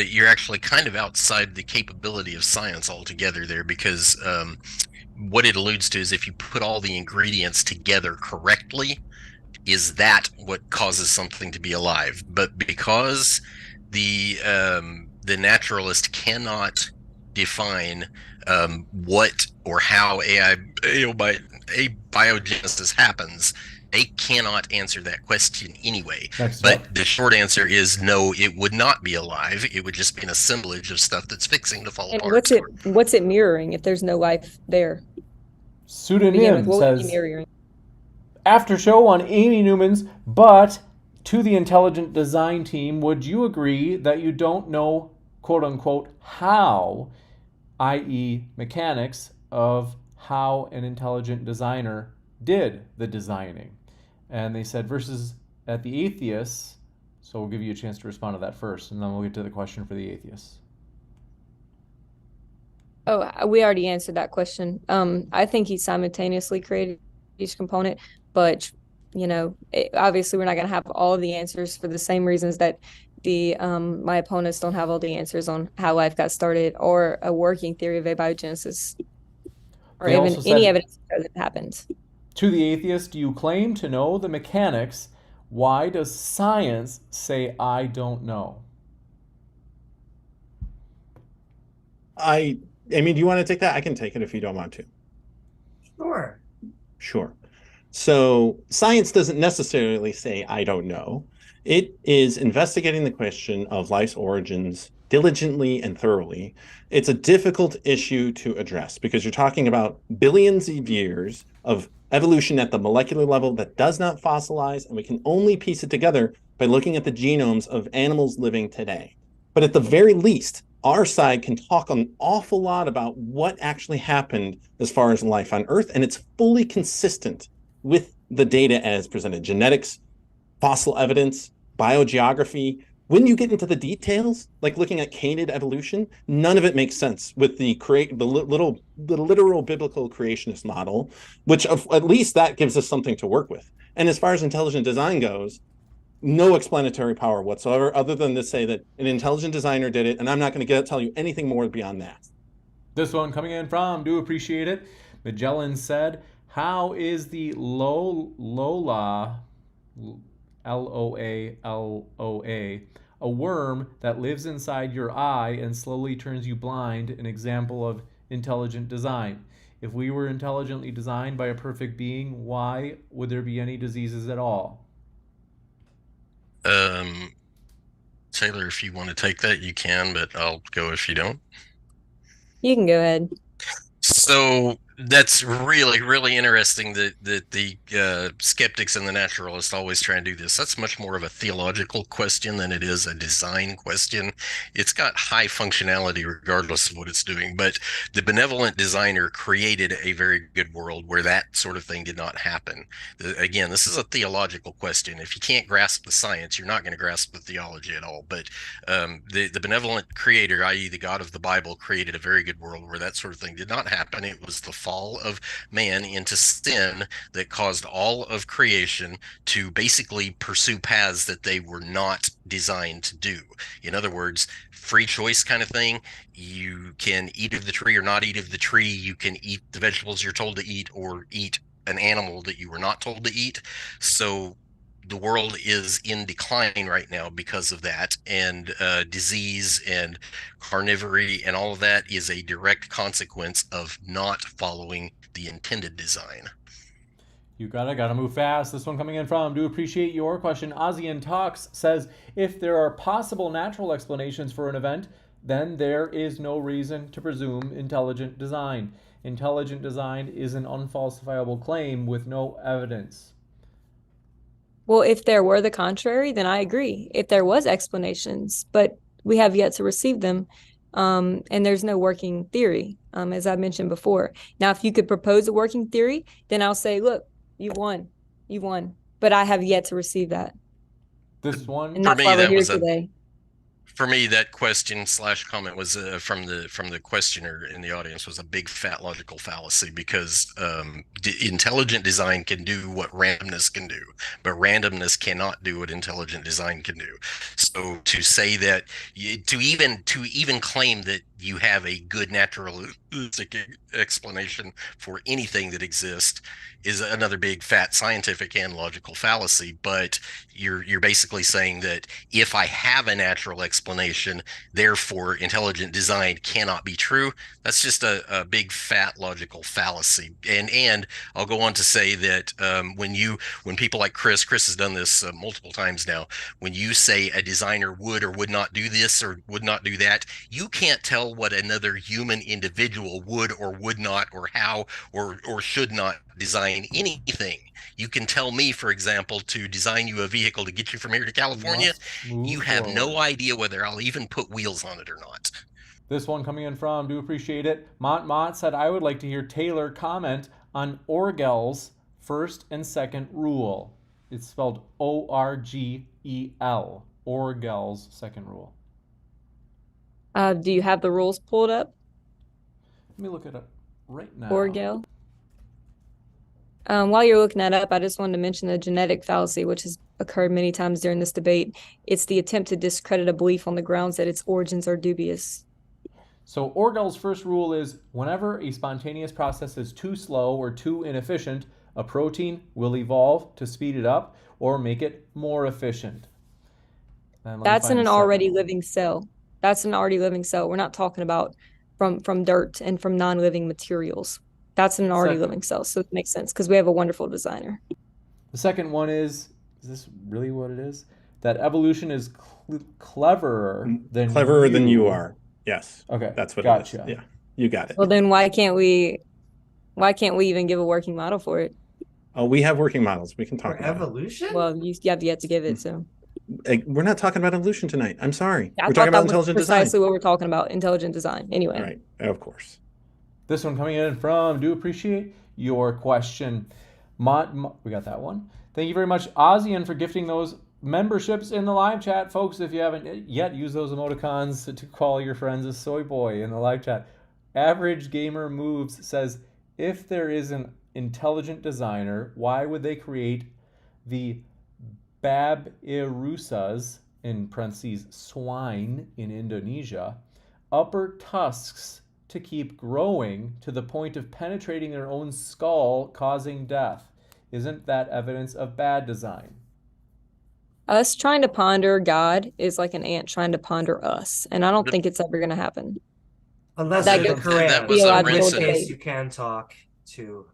Speaker 2: You're actually kind of outside the capability of science altogether there, because what it alludes to is if you put all the ingredients together correctly, is that what causes something to be alive? But because the naturalist cannot define what or how abiogenesis happens, they cannot answer that question anyway. But the short answer is no, it would not be alive. It would just be an assemblage of stuff that's fixing to fall apart.
Speaker 3: What's it mirroring if there's no life there?
Speaker 1: Pseudonym says, after show on Amy Newman's, but to the intelligent design team, would you agree that you don't know, quote unquote, how, i.e. mechanics, of how an intelligent designer did the designing? And they said versus at the atheists. So we'll give you a chance to respond to that first, and then we'll get to the question for the atheists.
Speaker 3: Oh, we already answered that question. I think he simultaneously created each component, but obviously we're not going to have all of the answers for the same reasons that my opponents don't have all the answers on how life got started or a working theory of abiogenesis, or even any evidence that it happened.
Speaker 1: To the atheist, do you claim to know the mechanics? Why does science say I don't know?
Speaker 4: Amy, do you want to take that? I can take it if you don't want to. Sure. So science doesn't necessarily say I don't know. It is investigating the question of life's origins diligently and thoroughly. It's a difficult issue to address because you're talking about billions of years of evolution at the molecular level that does not fossilize, and we can only piece it together by looking at the genomes of animals living today. But at the very least, our side can talk an awful lot about what actually happened as far as life on Earth, and it's fully consistent with the data as presented. Genetics, fossil evidence, biogeography. When you get into the details, like looking at canid evolution, none of it makes sense with the literal biblical creationist model, which at least that gives us something to work with. And as far as intelligent design goes, no explanatory power whatsoever, other than to say that an intelligent designer did it, and I'm not going to tell you anything more beyond that.
Speaker 1: This one coming in from, do appreciate it, Magellan said, how is the Lola, Loaloa, a worm that lives inside your eye and slowly turns you blind, an example of intelligent design? If we were intelligently designed by a perfect being, why would there be any diseases at all?
Speaker 2: Tayler, if you want to take that, you can, but I'll go if you don't.
Speaker 3: You can go ahead.
Speaker 2: So that's really, really interesting that the skeptics and the naturalists always try and do this. That's much more of a theological question than it is a design question. It's got high functionality regardless of what it's doing, but the benevolent designer created a very good world where that sort of thing did not happen. Again, this is a theological question. If you can't grasp the science, you're not going to grasp the theology at all. But the benevolent creator, i.e. the God of the Bible, created a very good world where that sort of thing did not happen. It was the fall of man into sin that caused all of creation to basically pursue paths that they were not designed to do. In other words, free choice kind of thing. You can eat of the tree or not eat of the tree. You can eat the vegetables you're told to eat or eat an animal that you were not told to eat. So the world is in decline right now because of that, and disease and carnivory and all of that is a direct consequence of not following the intended design.
Speaker 1: You gotta move fast. This one coming in from, do appreciate your question. ASEAN Talks says, if there are possible natural explanations for an event, then there is no reason to presume intelligent design. Intelligent design is an unfalsifiable claim with no evidence.
Speaker 3: Well, if there were the contrary, then I agree. If there was explanations, but we have yet to receive them, and there's no working theory, as I mentioned before. Now, if you could propose a working theory, then I'll say, look, you won. But I have yet to receive that.
Speaker 1: This one,
Speaker 3: and that's why we're here today.
Speaker 2: For me, that question / comment was from the questioner in the audience was a big fat logical fallacy, because intelligent design can do what randomness can do, but randomness cannot do what intelligent design can do. So to say that to even claim that you have a good naturalistic explanation for anything that exists is another big fat scientific and logical fallacy. But you're basically saying that if I have a natural explanation, therefore intelligent design cannot be true. That's just a big fat logical fallacy. And I'll go on to say that when people like Chris has done this multiple times now, when you say a designer would or would not do this or would not do that, you can't tell what another human individual would or would not, or how or should not design anything. You can tell me, for example, to design you a vehicle to get you from here to California. You have no idea whether I'll even put wheels on it or not.
Speaker 1: This one coming in from, do appreciate it. Mont said, I would like to hear Taylor comment on Orgel's first and second rule. It's spelled O-R-G-E-L. Orgel's second rule.
Speaker 3: Do you have the rules pulled up?
Speaker 1: Let me look it up right now.
Speaker 3: Orgel. While you're looking that up, I just wanted to mention the genetic fallacy, which has occurred many times during this debate. It's the attempt to discredit a belief on the grounds that its origins are dubious.
Speaker 1: So Orgel's first rule is, whenever a spontaneous process is too slow or too inefficient, a protein will evolve to speed it up or make it more efficient.
Speaker 3: That's in an already living cell. That's an already living cell. We're not talking about from dirt and from non-living materials. That's an already living cell, so it makes sense because we have a wonderful designer.
Speaker 1: The second one is this really what it is? That evolution is cleverer than
Speaker 4: you are. Yes.
Speaker 1: Okay.
Speaker 4: That's what
Speaker 1: gotcha.
Speaker 4: It is. Yeah. You got it.
Speaker 3: Well, then why can't we even give a working model for it?
Speaker 4: Oh, we have working models. We can talk about
Speaker 5: evolution.
Speaker 3: Well, you have yet to give it, so.
Speaker 4: We're not talking about evolution tonight. I'm sorry.
Speaker 3: Yeah,
Speaker 4: we're talking about intelligent design.
Speaker 3: Precisely what we're talking about, intelligent design. Anyway.
Speaker 4: Right. Of course.
Speaker 1: This one coming in from, do appreciate your question. We got that one. Thank you very much, Ozian, for gifting those memberships in the live chat. Folks, if you haven't yet used those emoticons to call your friends a soy boy in the live chat. Average Gamer Moves says, if there is an intelligent designer, why would they create the babirusas, in parentheses, swine in Indonesia, upper tusks to keep growing to the point of penetrating their own skull, causing death? Isn't that evidence of bad design?
Speaker 3: Us trying to ponder God is like an ant trying to ponder us, and I don't think it's ever going to happen.
Speaker 5: Unless
Speaker 3: That
Speaker 5: you're
Speaker 3: goes-
Speaker 5: correct.
Speaker 2: That was a
Speaker 3: Theological
Speaker 2: rinse
Speaker 5: In
Speaker 2: and
Speaker 5: which
Speaker 3: debate.
Speaker 5: case you can talk to.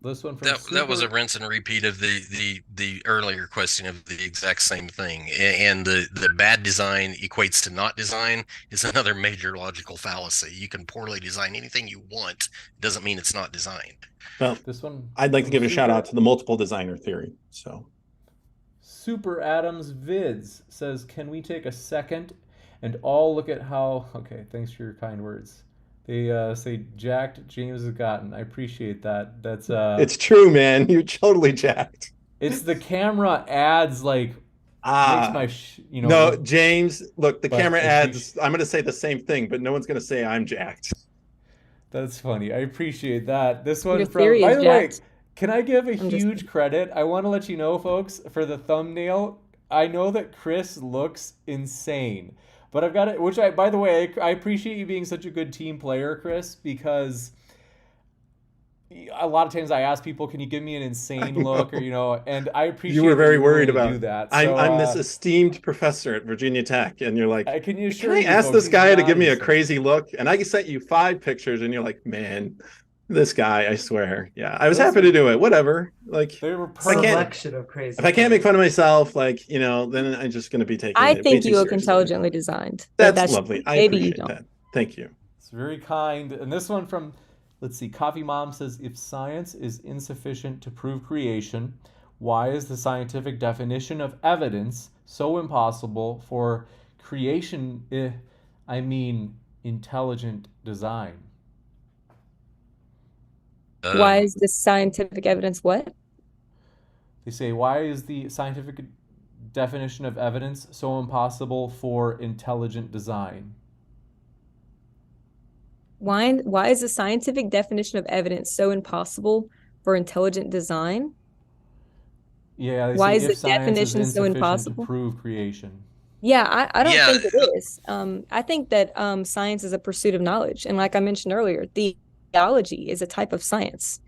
Speaker 1: This one from
Speaker 2: that was a rinse and repeat of the earlier question of the exact same thing. And the bad design equates to not design is another major logical fallacy. You can poorly design anything you want. It doesn't mean it's not designed.
Speaker 4: Well,
Speaker 1: This one,
Speaker 4: I'd like to give a shout out to the multiple designer theory. So
Speaker 1: Super Adams Vids says, can we take a second and all look at how, okay, thanks for your kind words. They say jacked James has gotten. I appreciate that. That's
Speaker 4: it's true, man. You're totally jacked.
Speaker 1: It's the camera adds like makes my
Speaker 4: no, James, look, the
Speaker 1: but
Speaker 4: camera adds, I'm going to say the same thing, but no one's going to say I'm jacked.
Speaker 1: That's funny. I appreciate that. This one
Speaker 3: Your
Speaker 1: from,
Speaker 3: theory
Speaker 1: by
Speaker 3: is
Speaker 1: the way,
Speaker 3: jacked.
Speaker 1: can I give a
Speaker 3: I'm just-
Speaker 1: huge credit? I want to let you know, folks, for the thumbnail. I know that Chris looks insane, but I've got it, which by the way, I appreciate you being such a good team player, Chris, because a lot of times I ask people, can you give me an insane look, or, and I appreciate
Speaker 4: You were very worried
Speaker 1: willing to
Speaker 4: about
Speaker 1: do that.
Speaker 4: I'm this esteemed professor at Virginia Tech, and you're like,
Speaker 1: can you
Speaker 4: can I ask this guy to give me a crazy look? And I sent you 5 pictures, and you're like, man, this guy, I swear. Yeah, I was happy to do it. Whatever. Like,
Speaker 1: They were
Speaker 4: I can't-
Speaker 5: Selection of crazy.
Speaker 4: if I can't make fun of myself, like, then I'm just going to be taking
Speaker 3: I
Speaker 4: it way
Speaker 3: think
Speaker 4: too
Speaker 3: you look
Speaker 4: seriously.
Speaker 3: intelligently designed. but
Speaker 4: That's lovely. I
Speaker 3: maybe you
Speaker 4: appreciate
Speaker 3: don't.
Speaker 4: that. Thank you.
Speaker 1: It's very kind. And this one from, let's see, Coffee Mom says, if science is insufficient to prove creation, why is the scientific definition of evidence so impossible for creation, intelligent design?
Speaker 3: Why is this scientific evidence what?
Speaker 1: They say, why is the scientific definition of evidence so impossible for intelligent design?
Speaker 3: Why is the scientific definition of evidence so impossible for intelligent design?
Speaker 1: Yeah, they
Speaker 3: Why
Speaker 1: say
Speaker 3: is
Speaker 1: if
Speaker 3: the
Speaker 1: science is
Speaker 3: definition so
Speaker 1: insufficient to
Speaker 3: impossible?
Speaker 1: prove creation.
Speaker 3: Yeah, I don't
Speaker 2: Yeah,
Speaker 3: think it is. I think that science is a pursuit of knowledge. And like I mentioned earlier, theology is a type of science.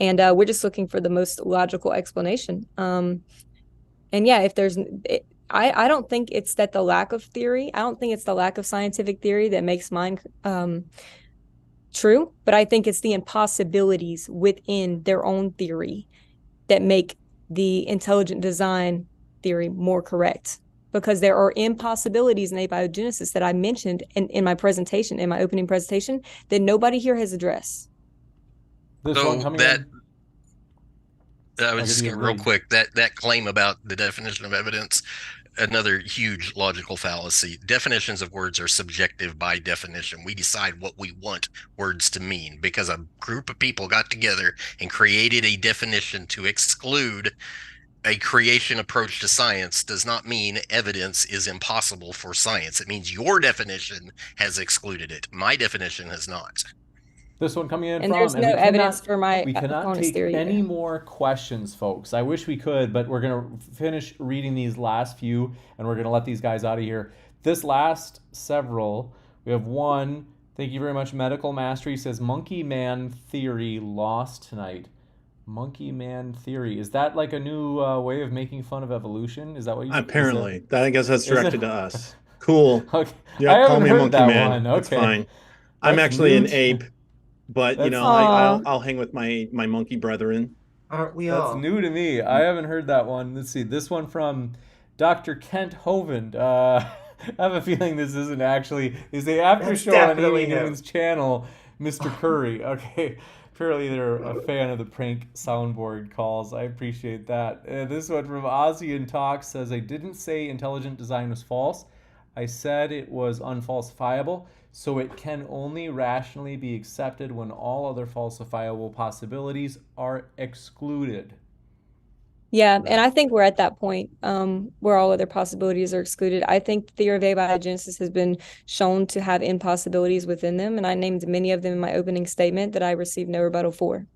Speaker 3: And we're just looking for the most logical explanation. And yeah, if there's, I don't think it's that the lack of theory, I don't think it's the lack of scientific theory that makes mine true, but I think it's the impossibilities within their own theory that make the intelligent design theory more correct. Because there are impossibilities in abiogenesis that I mentioned in my presentation, in my opening presentation, that nobody here has addressed.
Speaker 1: This
Speaker 2: So
Speaker 1: one coming
Speaker 2: that-
Speaker 1: in.
Speaker 2: I was
Speaker 1: I'll
Speaker 2: just
Speaker 1: give you
Speaker 2: going
Speaker 1: a
Speaker 2: real
Speaker 1: grade.
Speaker 2: quick that claim about the definition of evidence, another huge logical fallacy. Definitions of words are subjective by definition. We decide what we want words to mean because a group of people got together and created a definition to exclude a creation approach to science does not mean evidence is impossible for science. It means your definition has excluded it. My definition has not.
Speaker 1: This one coming in
Speaker 3: And
Speaker 1: from,
Speaker 3: there's no evidence for my
Speaker 1: we cannot
Speaker 3: opponent's
Speaker 1: take
Speaker 3: theory
Speaker 1: any
Speaker 3: either.
Speaker 1: more questions, folks. I wish we could, but we're gonna finish reading these last few, and we're gonna let these guys out of here. This last several, we have one. Thank you very much, Medical Mastery says Monkey Man theory lost tonight. Monkey Man theory, is that like a new way of making fun of evolution? Is that what you?
Speaker 4: Apparently, I guess that's
Speaker 1: is it-
Speaker 4: directed to us. Cool.
Speaker 1: Okay,
Speaker 4: Yeah,
Speaker 1: I
Speaker 4: call
Speaker 1: haven't
Speaker 4: me a
Speaker 1: heard
Speaker 4: monkey
Speaker 1: that
Speaker 4: man.
Speaker 1: one.
Speaker 4: That's
Speaker 1: Okay,
Speaker 4: fine. I'm
Speaker 1: That's
Speaker 4: actually
Speaker 1: new
Speaker 4: an
Speaker 1: to-
Speaker 4: ape, but you
Speaker 1: That's-
Speaker 4: know,
Speaker 3: Aw.
Speaker 4: I'll hang with my monkey brethren.
Speaker 5: Aren't we
Speaker 1: That's
Speaker 5: all?
Speaker 1: new to me. I haven't heard that one. Let's see. This one from Dr. Kent Hovind. I have a feeling this isn't actually. Is the after
Speaker 5: That's
Speaker 1: show on
Speaker 5: definitely
Speaker 1: Amy
Speaker 5: new.
Speaker 1: Newman's channel, Mr. Curry? Okay. Apparently they're a fan of the prank soundboard calls. I appreciate that. This one from Ozzy and Talk says, I didn't say intelligent design was false. I said it was unfalsifiable, so it can only rationally be accepted when all other falsifiable possibilities are excluded.
Speaker 3: Yeah, and I think we're at that point where all other possibilities are excluded. I think the theory of abiogenesis has been shown to have impossibilities within them, and I named many of them in my opening statement that I received no rebuttal for.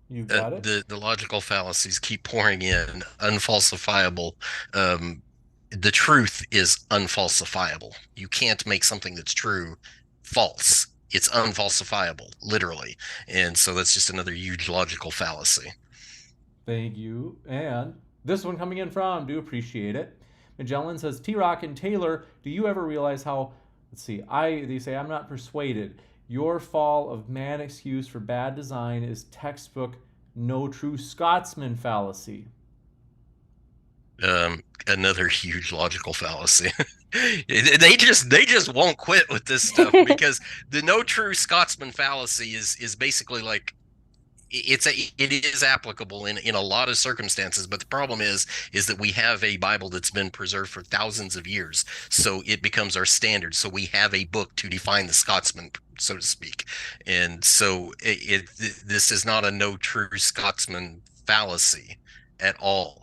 Speaker 1: You got it?
Speaker 2: The logical fallacies keep pouring in. Unfalsifiable. The truth is unfalsifiable. You can't make something that's true false. It's unfalsifiable, literally. And so that's just another huge logical fallacy.
Speaker 1: Thank you. And this one coming in from, do appreciate it. Magellan says, TRock and Tayler, do you ever realize how, let's see, they say, I'm not persuaded. Your fall of man excuse for bad design is textbook no true Scotsman fallacy.
Speaker 2: Another huge logical fallacy. they just won't quit with this stuff because the no true Scotsman fallacy is basically like it is applicable in a lot of circumstances, but the problem is that we have a Bible that's been preserved for thousands of years, so it becomes our standard. So we have a book to define the Scotsman, so to speak, and so this is not a no true Scotsman fallacy at all.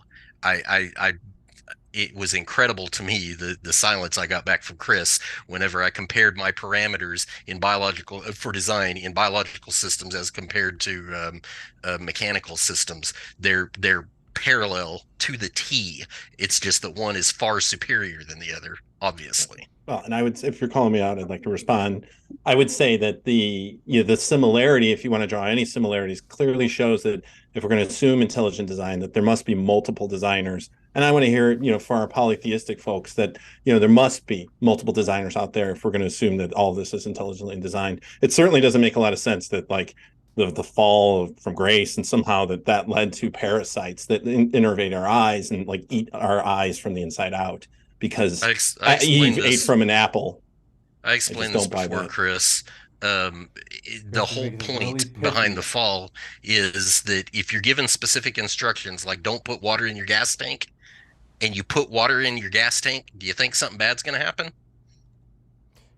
Speaker 2: It was incredible to me the silence I got back from Chris whenever I compared my parameters in biological for design in biological systems as compared to mechanical systems. They're parallel to the T. It's just that one is far superior than the other, obviously.
Speaker 4: Well, and I would, if you're calling me out, I'd like to respond. I would say that the similarity, if you want to draw any similarities, clearly shows that if we're going to assume intelligent design, that there must be multiple designers. And I want to hear, for our polytheistic folks that, there must be multiple designers out there if we're going to assume that all this is intelligently designed. It certainly doesn't make a lot of sense that like the fall from grace and somehow that led to parasites that innervate our eyes and like eat our eyes from the inside out. Because Eve ate from an apple.
Speaker 2: I explained this before, Chris. The whole point behind the fall is that if you're given specific instructions, like don't put water in your gas tank, and you put water in your gas tank, do you think something bad's going to happen?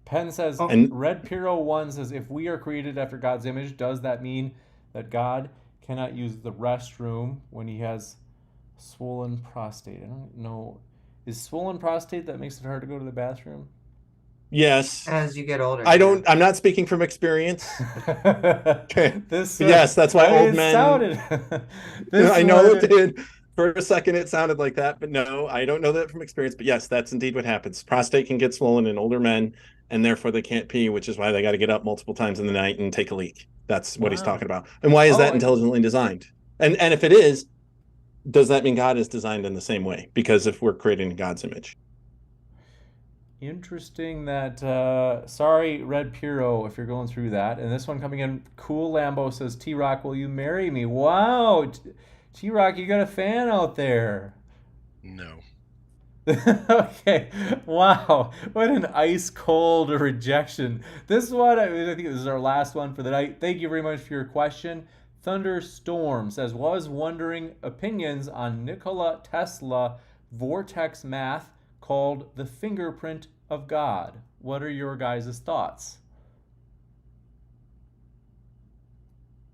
Speaker 1: Penn says, and Red Piro 1 says, if we are created after God's image, does that mean that God cannot use the restroom when he has Swollen prostate. I don't know. Is swollen prostate that makes it hard to go to the bathroom?
Speaker 4: Yes.
Speaker 5: As you get older.
Speaker 4: I'm not speaking from experience. Okay.
Speaker 1: This
Speaker 4: Yes, that's why old men.
Speaker 1: Sounded.
Speaker 4: I know it did. For a second, it sounded like that, but no, I don't know that from experience. But yes, that's indeed what happens. Prostate can get swollen in older men, and therefore they can't pee, which is why they got to get up multiple times in the night and take a leak. That's what he's talking about. And why is that intelligently designed? And if it is, does that mean God is designed in the same way? Because if we're creating God's image.
Speaker 1: Interesting that, sorry, Red Puro, if you're going through that. And this one coming in, Cool Lambo says, TRock, will you marry me? Wow, TRock, you got a fan out there.
Speaker 2: No.
Speaker 1: Okay, wow, what an ice cold rejection. This one, I think this is our last one for the night. Thank you very much for your question. Thunderstorm says, was wondering opinions on Nikola Tesla vortex math called the fingerprint of God. What are your guys' thoughts?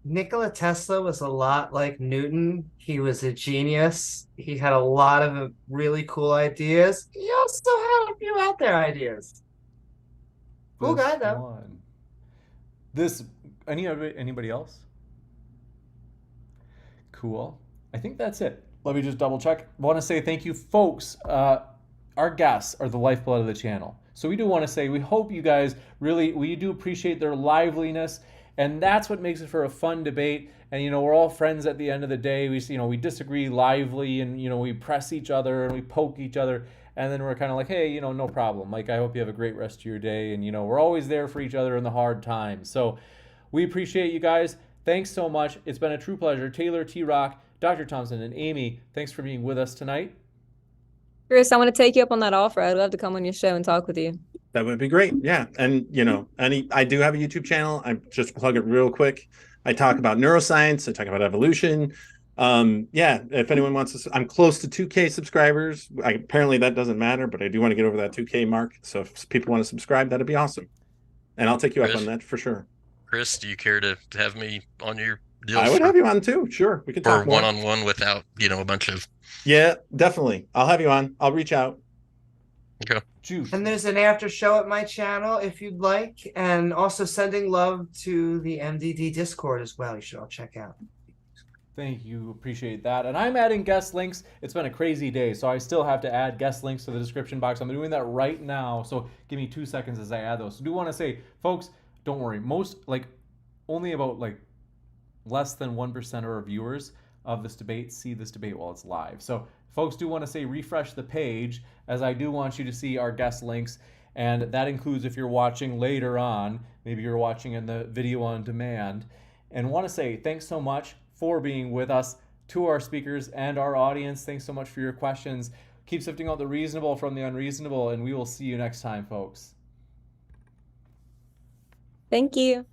Speaker 5: Nikola Tesla was a lot like Newton. He was a genius. He had a lot of really cool ideas. He also had a few out there ideas. Cool guy, though.
Speaker 1: Anybody else? Cool. I think that's it. Let me just double check. I want to say thank you, folks. Our guests are the lifeblood of the channel. So we do want to say we hope you guys we do appreciate their liveliness. And that's what makes it for a fun debate. And, we're all friends at the end of the day. We disagree lively and, we press each other and we poke each other. And then we're kind of like, hey, no problem. Like, I hope you have a great rest of your day. And, we're always there for each other in the hard times. So we appreciate you guys. Thanks so much. It's been a true pleasure. Tayler, TRock, Dr. Thompson, and Amy, thanks for being with us tonight.
Speaker 3: Chris, I want to take you up on that offer. I'd love to come on your show and talk with you.
Speaker 4: That would be great. Yeah. And, I do have a YouTube channel. I just plug it real quick. I talk about neuroscience. I talk about evolution. If anyone wants to, I'm close to 2K subscribers. Apparently that doesn't matter, but I do want to get over that 2K mark. So if people want to subscribe, that'd be awesome. And I'll take you up on that for sure.
Speaker 2: Chris, do you care to have me on your deal?
Speaker 4: I would have you on too. Sure. We could talk more.
Speaker 2: One-on-one without, a bunch of.
Speaker 4: Yeah, definitely. I'll have you on. I'll reach out.
Speaker 2: Okay.
Speaker 5: And there's an after show at my channel if you'd like, and also sending love to the MDD Discord as well. You should all check out.
Speaker 1: Thank you. Appreciate that. And I'm adding guest links. It's been a crazy day, so I still have to add guest links to the description box. I'm doing that right now, so give me 2 seconds as I add those. So I do want to say, folks, don't worry. Only about less than 1% of our viewers of this debate see this debate while it's live. So folks do want to say refresh the page, as I do want you to see our guest links, and that includes if you're watching later on, maybe you're watching in the video on demand, and want to say thanks so much for being with us. To our speakers and our audience, thanks so much for your questions. Keep sifting out the reasonable from the unreasonable, and we will see you next time, folks.
Speaker 3: Thank you.